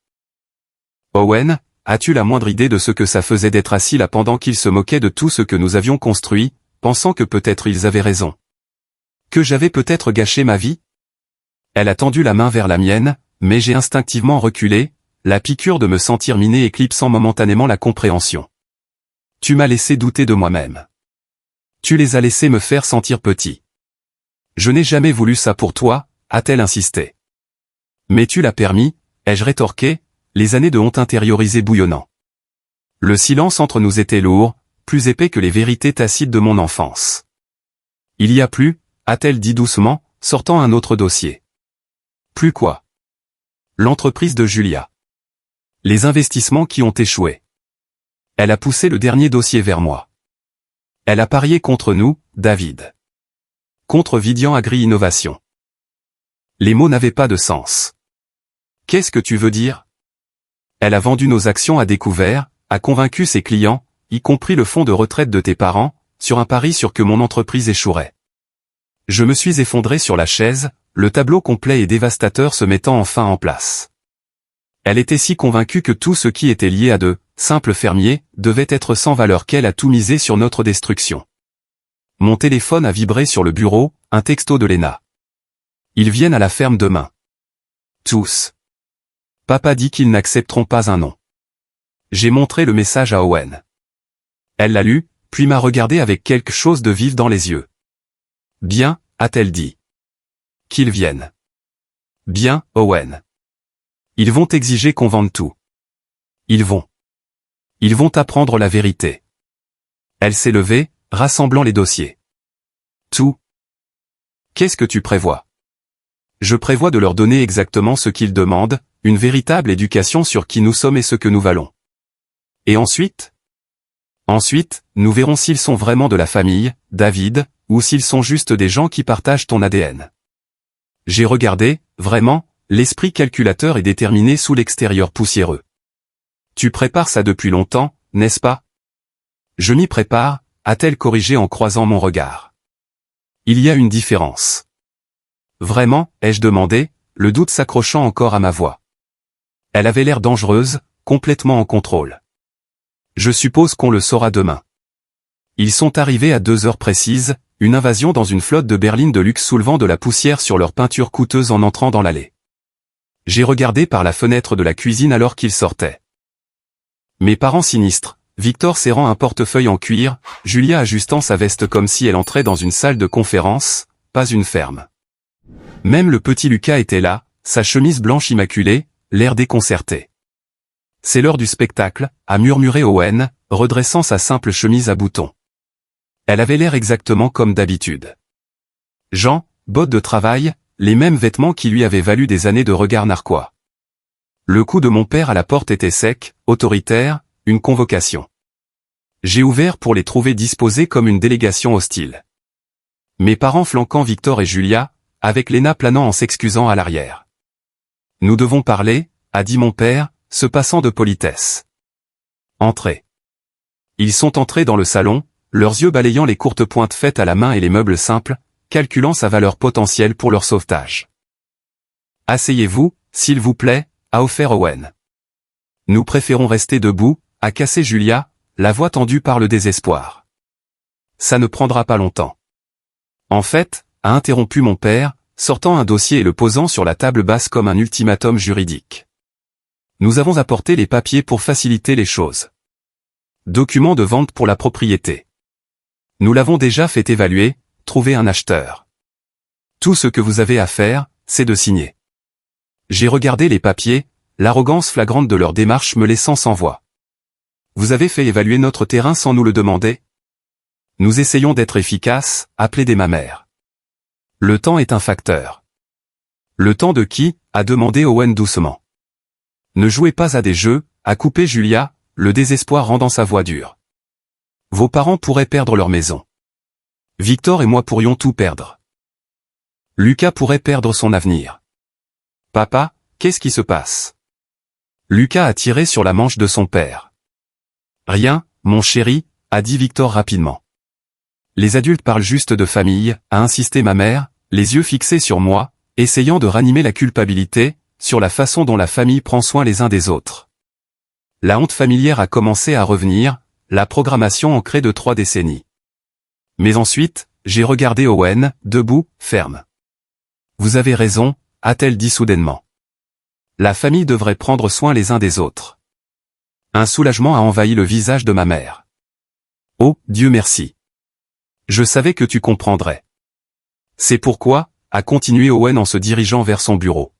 A: Owen, as-tu la moindre idée de ce que ça faisait d'être assis là pendant qu'ils se moquaient de tout ce que nous avions construit, pensant que peut-être ils avaient raison? Que j'avais peut-être gâché ma vie? Elle a tendu la main vers la mienne, mais j'ai instinctivement reculé, la piqûre de me sentir miné éclipsant momentanément la compréhension. Tu m'as laissé douter de moi-même. Tu les as laissés me faire sentir petit. Je n'ai jamais voulu ça pour toi, a-t-elle insisté. Mais tu l'as permis, ai-je rétorqué, les années de honte intériorisée bouillonnant. Le silence entre nous était lourd, plus épais que les vérités tacites de mon enfance. Il y a plus, a-t-elle dit doucement, sortant un autre dossier. Plus quoi? L'entreprise de Julia. Les investissements qui ont échoué. Elle a poussé le dernier dossier vers moi. Elle a parié contre nous, David. Contre Vidian Agri-Innovation. Les mots n'avaient pas de sens. Qu'est-ce que tu veux dire? Elle a vendu nos actions à découvert, a convaincu ses clients, y compris le fonds de retraite de tes parents, sur un pari sur que mon entreprise échouerait. Je me suis effondré sur la chaise, le tableau complet et dévastateur se mettant enfin en place. Elle était si convaincue que tout ce qui était lié à de simples fermiers devait être sans valeur qu'elle a tout misé sur notre destruction. Mon téléphone a vibré sur le bureau, un texto de Lena. Ils viennent à la ferme demain. Tous. Papa dit qu'ils n'accepteront pas un non. J'ai montré le message à Owen. Elle l'a lu, puis m'a regardé avec quelque chose de vif dans les yeux. Bien, a-t-elle dit. Qu'ils viennent. Bien, Owen. Ils vont exiger qu'on vende tout. Ils vont apprendre la vérité. Elle s'est levée, rassemblant les dossiers. Tout. Qu'est-ce que tu prévois? Je prévois de leur donner exactement ce qu'ils demandent, une véritable éducation sur qui nous sommes et ce que nous valons. Et ensuite? Ensuite, nous verrons s'ils sont vraiment de la famille, David, ou s'ils sont juste des gens qui partagent ton ADN. J'ai regardé, vraiment, l'esprit calculateur et déterminé sous l'extérieur poussiéreux. Tu prépares ça depuis longtemps, n'est-ce pas? Je m'y prépare, a-t-elle corrigé en croisant mon regard. Il y a une différence. Vraiment, ai-je demandé, le doute s'accrochant encore à ma voix. Elle avait l'air dangereuse, complètement en contrôle. Je suppose qu'on le saura demain. Ils sont arrivés à 2 heures précises, une invasion dans une flotte de berlines de luxe soulevant de la poussière sur leur peinture coûteuse en entrant dans l'allée. J'ai regardé par la fenêtre de la cuisine alors qu'ils sortaient. Mes parents sinistres, Victor serrant un portefeuille en cuir, Julia ajustant sa veste comme si elle entrait dans une salle de conférence, pas une ferme. Même le petit Lucas était là, sa chemise blanche immaculée, l'air déconcerté. C'est l'heure du spectacle, a murmuré Owen, redressant sa simple chemise à boutons. Elle avait l'air exactement comme d'habitude. Jean, bottes de travail, les mêmes vêtements qui lui avaient valu des années de regard narquois. Le coup de mon père à la porte était sec, autoritaire, une convocation. J'ai ouvert pour les trouver disposés comme une délégation hostile. Mes parents flanquant Victor et Julia, avec Léna planant en s'excusant à l'arrière. Nous devons parler, a dit mon père, se passant de politesse. Entrez. Ils sont entrés dans le salon, leurs yeux balayant les courtes pointes faites à la main et les meubles simples, calculant sa valeur potentielle pour leur sauvetage. Asseyez-vous, s'il vous plaît, a offert Owen. Nous préférons rester debout, a cassé Julia, la voix tendue par le désespoir. Ça ne prendra pas longtemps. En fait, a interrompu mon père, sortant un dossier et le posant sur la table basse comme un ultimatum juridique. Nous avons apporté les papiers pour faciliter les choses. Document de vente pour la propriété. Nous l'avons déjà fait évaluer, trouver un acheteur. Tout ce que vous avez à faire, c'est de signer. J'ai regardé les papiers, l'arrogance flagrante de leur démarche me laissant sans voix. Vous avez fait évaluer notre terrain sans nous le demander? Nous essayons d'être efficaces, a plaidé ma mère. Le temps est un facteur. Le temps de qui? A demandé Owen doucement. Ne jouez pas à des jeux, a coupé Julia, le désespoir rendant sa voix dure. Vos parents pourraient perdre leur maison. Victor et moi pourrions tout perdre. Lucas pourrait perdre son avenir. Papa, qu'est-ce qui se passe? Lucas a tiré sur la manche de son père. Rien, mon chéri, a dit Victor rapidement. Les adultes parlent juste de famille, a insisté ma mère, les yeux fixés sur moi, essayant de ranimer la culpabilité, sur la façon dont la famille prend soin les uns des autres. La honte familière a commencé à revenir, la programmation ancrée de 3 décennies. Mais ensuite, j'ai regardé Owen, debout, ferme. Vous avez raison, a-t-elle dit soudainement. La famille devrait prendre soin les uns des autres. Un soulagement a envahi le visage de ma mère. Oh, Dieu merci. Je savais que tu comprendrais. C'est pourquoi, a continué Owen en se dirigeant vers son bureau.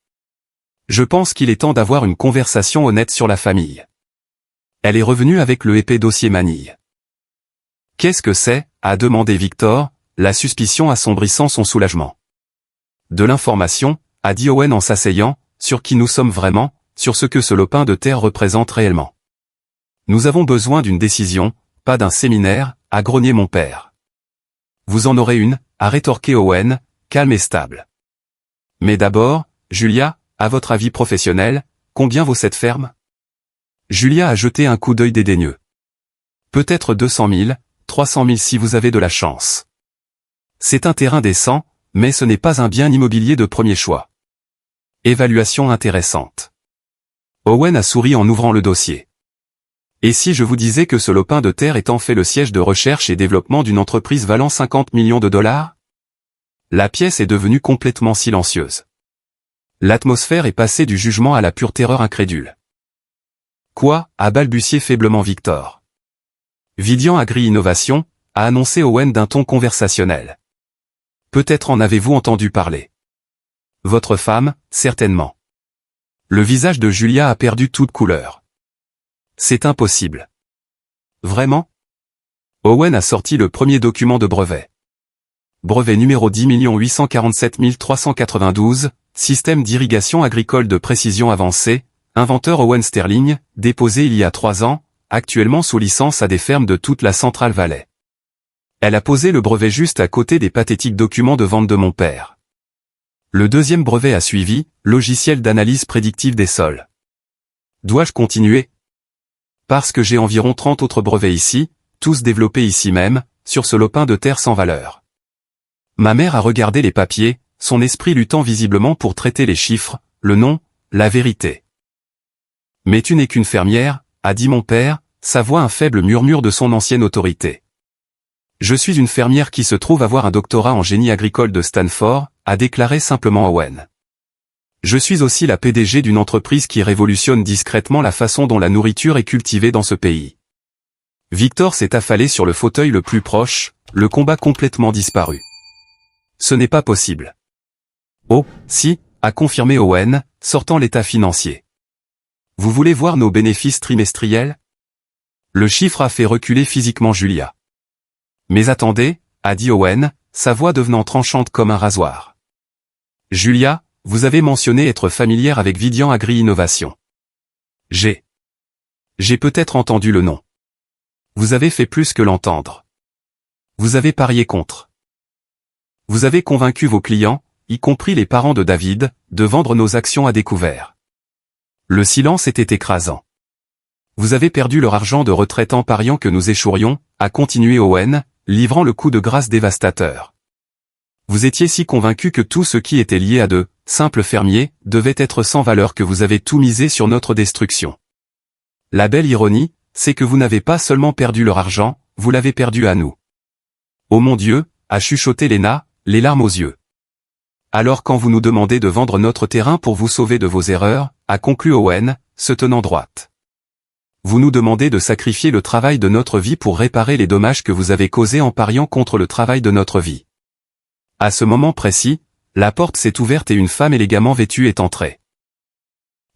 A: Je pense qu'il est temps d'avoir une conversation honnête sur la famille. Elle est revenue avec le épais dossier manille. Qu'est-ce que c'est? A demandé Victor, la suspicion assombrissant son soulagement. De l'information, a dit Owen en s'asseyant, sur qui nous sommes vraiment, sur ce que ce lopin de terre représente réellement. Nous avons besoin d'une décision, pas d'un séminaire, a grogné mon père. Vous en aurez une, a rétorqué Owen, calme et stable. Mais d'abord, Julia, à votre avis professionnel, combien vaut cette ferme? Julia a jeté un coup d'œil dédaigneux. Peut-être 200 000, 300 000 si vous avez de la chance. C'est un terrain décent, mais ce n'est pas un bien immobilier de premier choix. Évaluation intéressante. Owen a souri en ouvrant le dossier. Et si je vous disais que ce lopin de terre est en fait le siège de recherche et développement d'une entreprise valant 50 millions de dollars? La pièce est devenue complètement silencieuse. L'atmosphère est passée du jugement à la pure terreur incrédule. Quoi? A balbutié faiblement Victor. Vidian Agri-Innovation, a annoncé Owen d'un ton conversationnel. Peut-être en avez-vous entendu parler. Votre femme, certainement. Le visage de Julia a perdu toute couleur. C'est impossible. Vraiment? Owen a sorti le premier document de brevet. Brevet numéro 10 847 392, système d'irrigation agricole de précision avancée, inventeur Owen Sterling, déposé il y a 3 ans, actuellement sous licence à des fermes de toute la Central Valley. Elle a posé le brevet juste à côté des pathétiques documents de vente de mon père. Le deuxième brevet a suivi, logiciel d'analyse prédictive des sols. Dois-je continuer? Parce que j'ai environ 30 autres brevets ici, tous développés ici même, sur ce lopin de terre sans valeur. Ma mère a regardé les papiers, son esprit luttant visiblement pour traiter les chiffres, le nom, la vérité. Mais tu n'es qu'une fermière, a dit mon père, sa voix un faible murmure de son ancienne autorité. Je suis une fermière qui se trouve avoir un doctorat en génie agricole de Stanford, a déclaré simplement Owen. Je suis aussi la PDG d'une entreprise qui révolutionne discrètement la façon dont la nourriture est cultivée dans ce pays. Victor s'est affalé sur le fauteuil le plus proche, le combat complètement disparu. Ce n'est pas possible. Oh, si, a confirmé Owen, sortant l'état financier. Vous voulez voir nos bénéfices trimestriels? Le chiffre a fait reculer physiquement Julia. Mais attendez, a dit Owen, sa voix devenant tranchante comme un rasoir. Julia, vous avez mentionné être familière avec Vidian Agri-Innovation. J'ai peut-être entendu le nom. Vous avez fait plus que l'entendre. Vous avez parié contre. Vous avez convaincu vos clients, y compris les parents de David, de vendre nos actions à découvert. Le silence était écrasant. Vous avez perdu leur argent de retraite en pariant que nous échouerions, a continué Owen, livrant le coup de grâce dévastateur. Vous étiez si convaincu que tout ce qui était lié à de simples fermiers devait être sans valeur que vous avez tout misé sur notre destruction. La belle ironie, c'est que vous n'avez pas seulement perdu leur argent, vous l'avez perdu à nous. Oh mon Dieu, a chuchoté Lena, les larmes aux yeux. Alors quand vous nous demandez de vendre notre terrain pour vous sauver de vos erreurs, a conclu Owen, se tenant droite. Vous nous demandez de sacrifier le travail de notre vie pour réparer les dommages que vous avez causés en pariant contre le travail de notre vie. À ce moment précis, la porte s'est ouverte et une femme élégamment vêtue est entrée.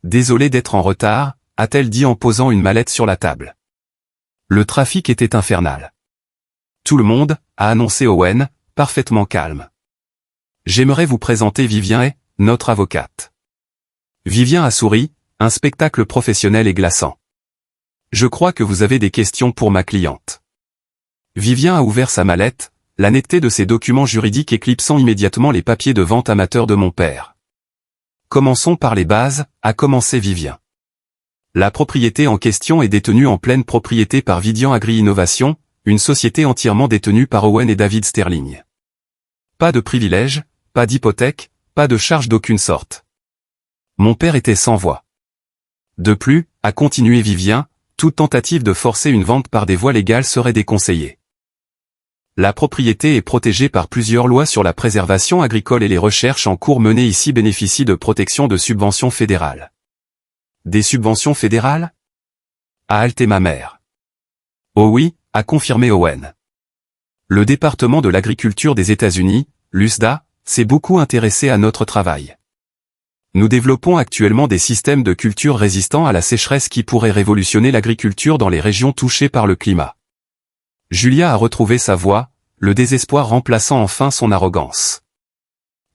A: Désolée d'être en retard, a-t-elle dit en posant une mallette sur la table. Le trafic était infernal. Tout le monde, a annoncé Owen, parfaitement calme. J'aimerais vous présenter Vivien, notre avocate. Vivien a souri, un spectacle professionnel et glaçant. Je crois que vous avez des questions pour ma cliente. Vivien a ouvert sa mallette, la netteté de ses documents juridiques éclipsant immédiatement les papiers de vente amateurs de mon père. Commençons par les bases, a commencé Vivien. La propriété en question est détenue en pleine propriété par Vidian Agri-Innovation, une société entièrement détenue par Owen et David Sterling. Pas de privilèges, pas d'hypothèque, pas de charge d'aucune sorte. Mon père était sans voix. De plus, a continué Vivien, toute tentative de forcer une vente par des voies légales serait déconseillée. La propriété est protégée par plusieurs lois sur la préservation agricole et les recherches en cours menées ici bénéficient de protection de subventions fédérales. Des subventions fédérales? A haleté ma mère. Oh oui, a confirmé Owen. Le département de l'agriculture des États-Unis, l'USDA, s'est beaucoup intéressé à notre travail. Nous développons actuellement des systèmes de culture résistants à la sécheresse qui pourraient révolutionner l'agriculture dans les régions touchées par le climat. Julia a retrouvé sa voix, le désespoir remplaçant enfin son arrogance.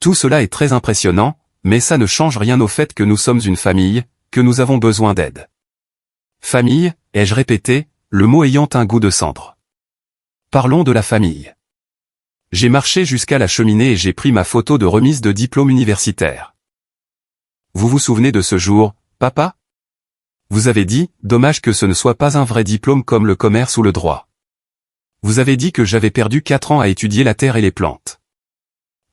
A: Tout cela est très impressionnant, mais ça ne change rien au fait que nous sommes une famille, que nous avons besoin d'aide. Famille, ai-je répété, le mot ayant un goût de cendre. Parlons de la famille. J'ai marché jusqu'à la cheminée et j'ai pris ma photo de remise de diplôme universitaire. Vous vous souvenez de ce jour, papa? Vous avez dit, dommage que ce ne soit pas un vrai diplôme comme le commerce ou le droit. Vous avez dit que j'avais perdu 4 ans à étudier la terre et les plantes.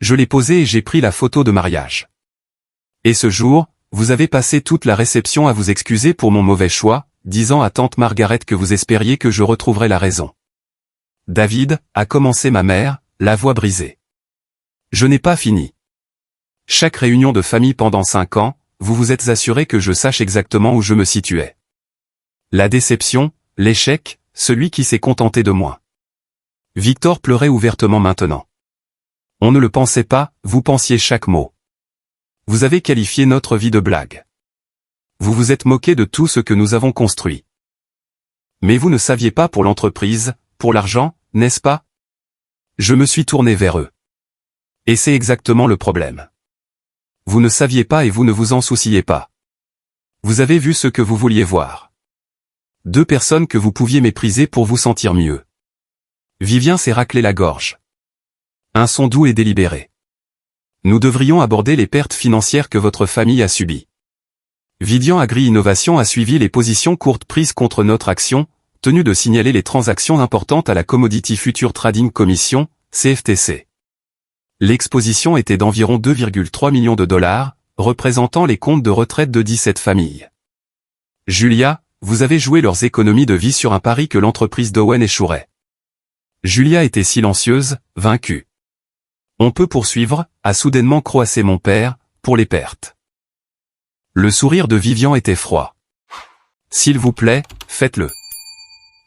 A: Je l'ai posé et j'ai pris la photo de mariage. Et ce jour, vous avez passé toute la réception à vous excuser pour mon mauvais choix, disant à tante Margaret que vous espériez que je retrouverais la raison. David, a commencé ma mère, la voix brisée. Je n'ai pas fini. Chaque réunion de famille pendant 5 ans, vous vous êtes assuré que je sache exactement où je me situais. La déception, l'échec, celui qui s'est contenté de moi. Victor pleurait ouvertement maintenant. On ne le pensait pas, vous pensiez chaque mot. Vous avez qualifié notre vie de blague. Vous vous êtes moqué de tout ce que nous avons construit. Mais vous ne saviez pas pour l'entreprise, pour l'argent, n'est-ce pas? Je me suis tourné vers eux. Et c'est exactement le problème. Vous ne saviez pas et vous ne vous en souciez pas. Vous avez vu ce que vous vouliez voir. 2 personnes que vous pouviez mépriser pour vous sentir mieux. Vivien s'est raclé la gorge. Un son doux et délibéré. Nous devrions aborder les pertes financières que votre famille a subies. Vidian Agri-Innovation a suivi les positions courtes prises contre notre action, tenu de signaler les transactions importantes à la Commodity Future Trading Commission, CFTC. L'exposition était d'environ 2,3 millions de dollars, représentant les comptes de retraite de 17 familles. Julia, vous avez joué leurs économies de vie sur un pari que l'entreprise d'Owen échouerait. Julia était silencieuse, vaincue. On peut poursuivre, a soudainement croassé mon père, pour les pertes. Le sourire de Vivian était froid. S'il vous plaît, faites-le.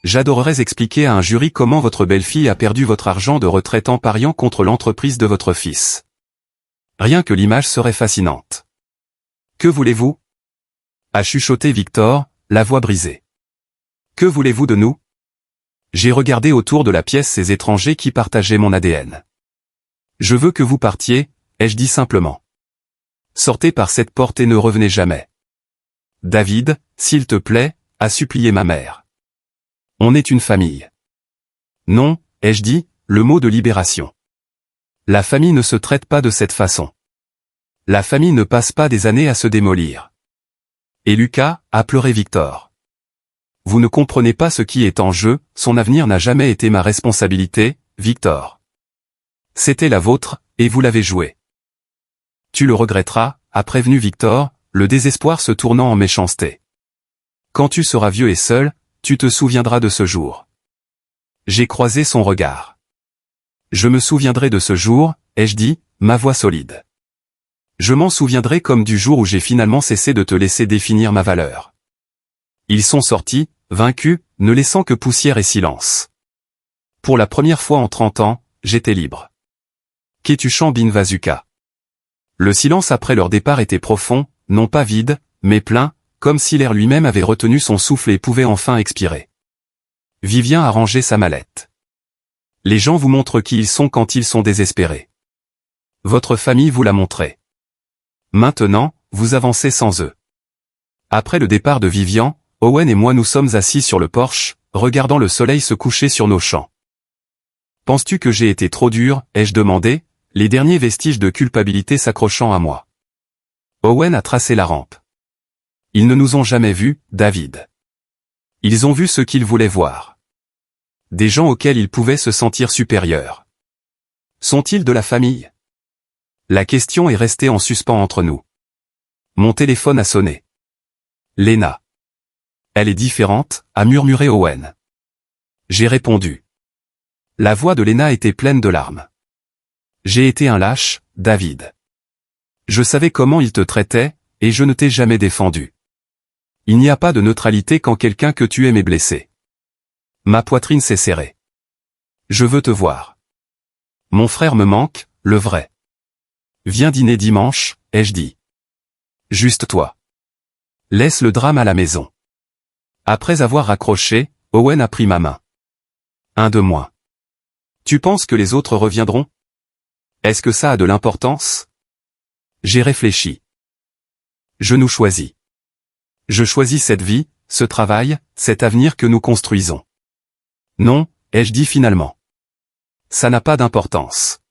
A: J'adorerais expliquer à un jury comment votre belle-fille a perdu votre argent de retraite en pariant contre l'entreprise de votre fils. Rien que l'image serait fascinante. Que voulez-vous? A chuchoté Victor, la voix brisée. Que voulez-vous de nous? J'ai regardé autour de la pièce ces étrangers qui partageaient mon ADN. Je veux que vous partiez, ai-je dit simplement. Sortez par cette porte et ne revenez jamais. David, s'il te plaît, a supplié ma mère. On est une famille. Non, ai-je dit, le mot de libération. La famille ne se traite pas de cette façon. La famille ne passe pas des années à se démolir. Et Lucas, a pleuré Victor. Vous ne comprenez pas ce qui est en jeu, son avenir n'a jamais été ma responsabilité, Victor. C'était la vôtre, et vous l'avez joué. Tu le regretteras, a prévenu Victor, le désespoir se tournant en méchanceté. Quand tu seras vieux et seul, tu te souviendras de ce jour. J'ai croisé son regard. Je me souviendrai de ce jour, ai-je dit, ma voix solide. Je m'en souviendrai comme du jour où j'ai finalement cessé de te laisser définir ma valeur. Ils sont sortis, vaincus, ne laissant que poussière et silence. Pour la première fois en 30 ans, j'étais libre. Ketushan bin Vazuka. Le silence après leur départ était profond, non pas vide, mais plein, comme si l'air lui-même avait retenu son souffle et pouvait enfin expirer. Vivien a rangé sa mallette. Les gens vous montrent qui ils sont quand ils sont désespérés. Votre famille vous l'a montré. Maintenant, vous avancez sans eux. Après le départ de Vivian, Owen et moi nous sommes assis sur le porche, regardant le soleil se coucher sur nos champs. Penses-tu que j'ai été trop dur, ai-je demandé, les derniers vestiges de culpabilité s'accrochant à moi. Owen a tracé la rampe. Ils ne nous ont jamais vus, David. Ils ont vu ce qu'ils voulaient voir. Des gens auxquels ils pouvaient se sentir supérieurs. Sont-ils de la famille? La question est restée en suspens entre nous. Mon téléphone a sonné. Lena. Elle est différente, a murmuré Owen. J'ai répondu. La voix de Lena était pleine de larmes. J'ai été un lâche, David. Je savais comment il te traitait, et je ne t'ai jamais défendu. Il n'y a pas de neutralité quand quelqu'un que tu aimes est blessé. Ma poitrine s'est serrée. Je veux te voir. Mon frère me manque, le vrai. Viens dîner dimanche, ai-je dit. Juste toi. Laisse le drame à la maison. Après avoir raccroché, Owen a pris ma main. Un de moins. Tu penses que les autres reviendront? Est-ce que ça a de l'importance? J'ai réfléchi. Je nous choisis. Je choisis cette vie, ce travail, cet avenir que nous construisons. Non, ai-je dit finalement. Ça n'a pas d'importance.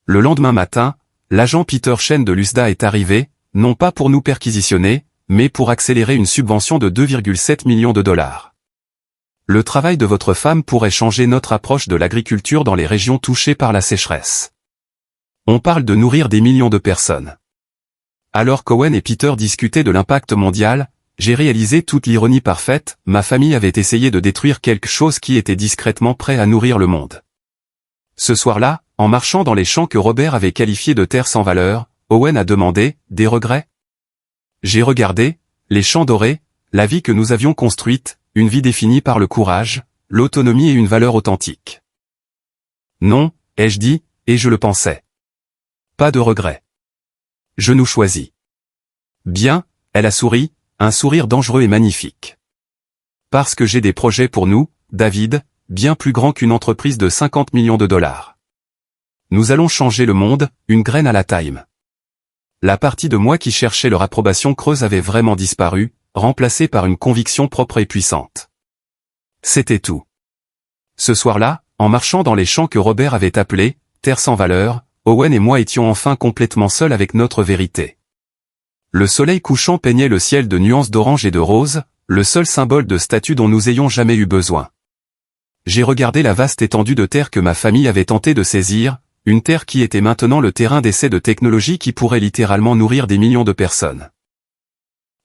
A: Le lendemain matin, l'agent Peter Chen de l'USDA est arrivé, non pas pour nous perquisitionner, mais pour accélérer une subvention de 2,7 millions de dollars. Le travail de votre femme pourrait changer notre approche de l'agriculture dans les régions touchées par la sécheresse. On parle de nourrir des millions de personnes. Alors qu'Owen et Peter discutaient de l'impact mondial, j'ai réalisé toute l'ironie parfaite, ma famille avait essayé de détruire quelque chose qui était discrètement prêt à nourrir le monde. Ce soir-là, en marchant dans les champs que Robert avait qualifiés de terre sans valeur, Owen a demandé, des regrets? J'ai regardé, les champs dorés, la vie que nous avions construite, une vie définie par le courage, l'autonomie et une valeur authentique. Non, ai-je dit, et je le pensais. Pas de regrets. Je nous choisis. Bien, elle a souri, un sourire dangereux et magnifique. Parce que j'ai des projets pour nous, David, bien plus grands qu'une entreprise de 50 millions de dollars. Nous allons changer le monde, une graine à la time. La partie de moi qui cherchait leur approbation creuse avait vraiment disparu, remplacée par une conviction propre et puissante. C'était tout. Ce soir-là, en marchant dans les champs que Robert avait appelés « terre sans valeur », Owen et moi étions enfin complètement seuls avec notre vérité. Le soleil couchant peignait le ciel de nuances d'orange et de rose, le seul symbole de statut dont nous ayons jamais eu besoin. J'ai regardé la vaste étendue de terre que ma famille avait tenté de saisir, une terre qui était maintenant le terrain d'essai de technologies qui pourrait littéralement nourrir des millions de personnes.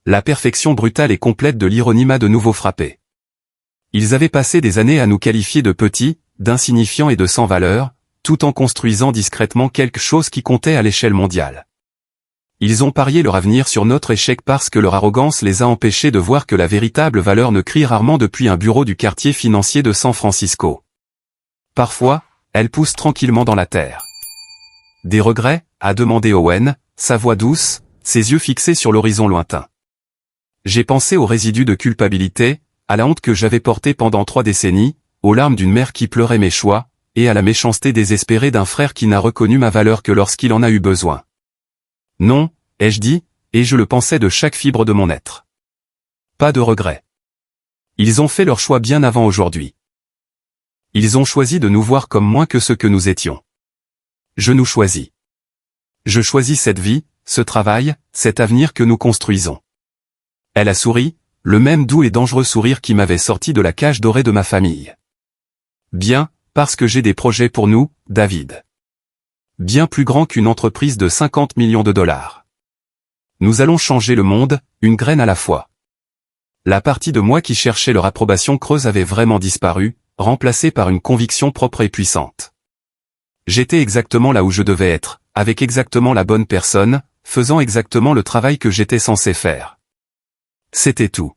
A: La perfection brutale et complète de l'ironie m'a de nouveau frappé. Ils avaient passé des années à nous qualifier de petits, d'insignifiants et de sans valeur, tout en construisant discrètement quelque chose qui comptait à l'échelle mondiale. Ils ont parié leur avenir sur notre échec parce que leur arrogance les a empêchés de voir que la véritable valeur ne crie rarement depuis un bureau du quartier financier de San Francisco. Parfois, elle pousse tranquillement dans la terre. Des regrets, a demandé Owen, sa voix douce, ses yeux fixés sur l'horizon lointain. J'ai pensé aux résidus de culpabilité, à la honte que j'avais portée pendant 3 décennies, aux larmes d'une mère qui pleurait mes choix, et à la méchanceté désespérée d'un frère qui n'a reconnu ma valeur que lorsqu'il en a eu besoin. Non, ai-je dit, et je le pensais de chaque fibre de mon être. Pas de regrets. Ils ont fait leur choix bien avant aujourd'hui. Ils ont choisi de nous voir comme moins que ce que nous étions. Je nous choisis. Je choisis cette vie, ce travail, cet avenir que nous construisons. Elle a souri, le même doux et dangereux sourire qui m'avait sorti de la cage dorée de ma famille. Bien, parce que j'ai des projets pour nous, David. Bien plus grands qu'une entreprise de 50 millions de dollars. Nous allons changer le monde, une graine à la fois. La partie de moi qui cherchait leur approbation creuse avait vraiment disparu, remplacée par une conviction propre et puissante. J'étais exactement là où je devais être, avec exactement la bonne personne, faisant exactement le travail que j'étais censé faire. C'était tout.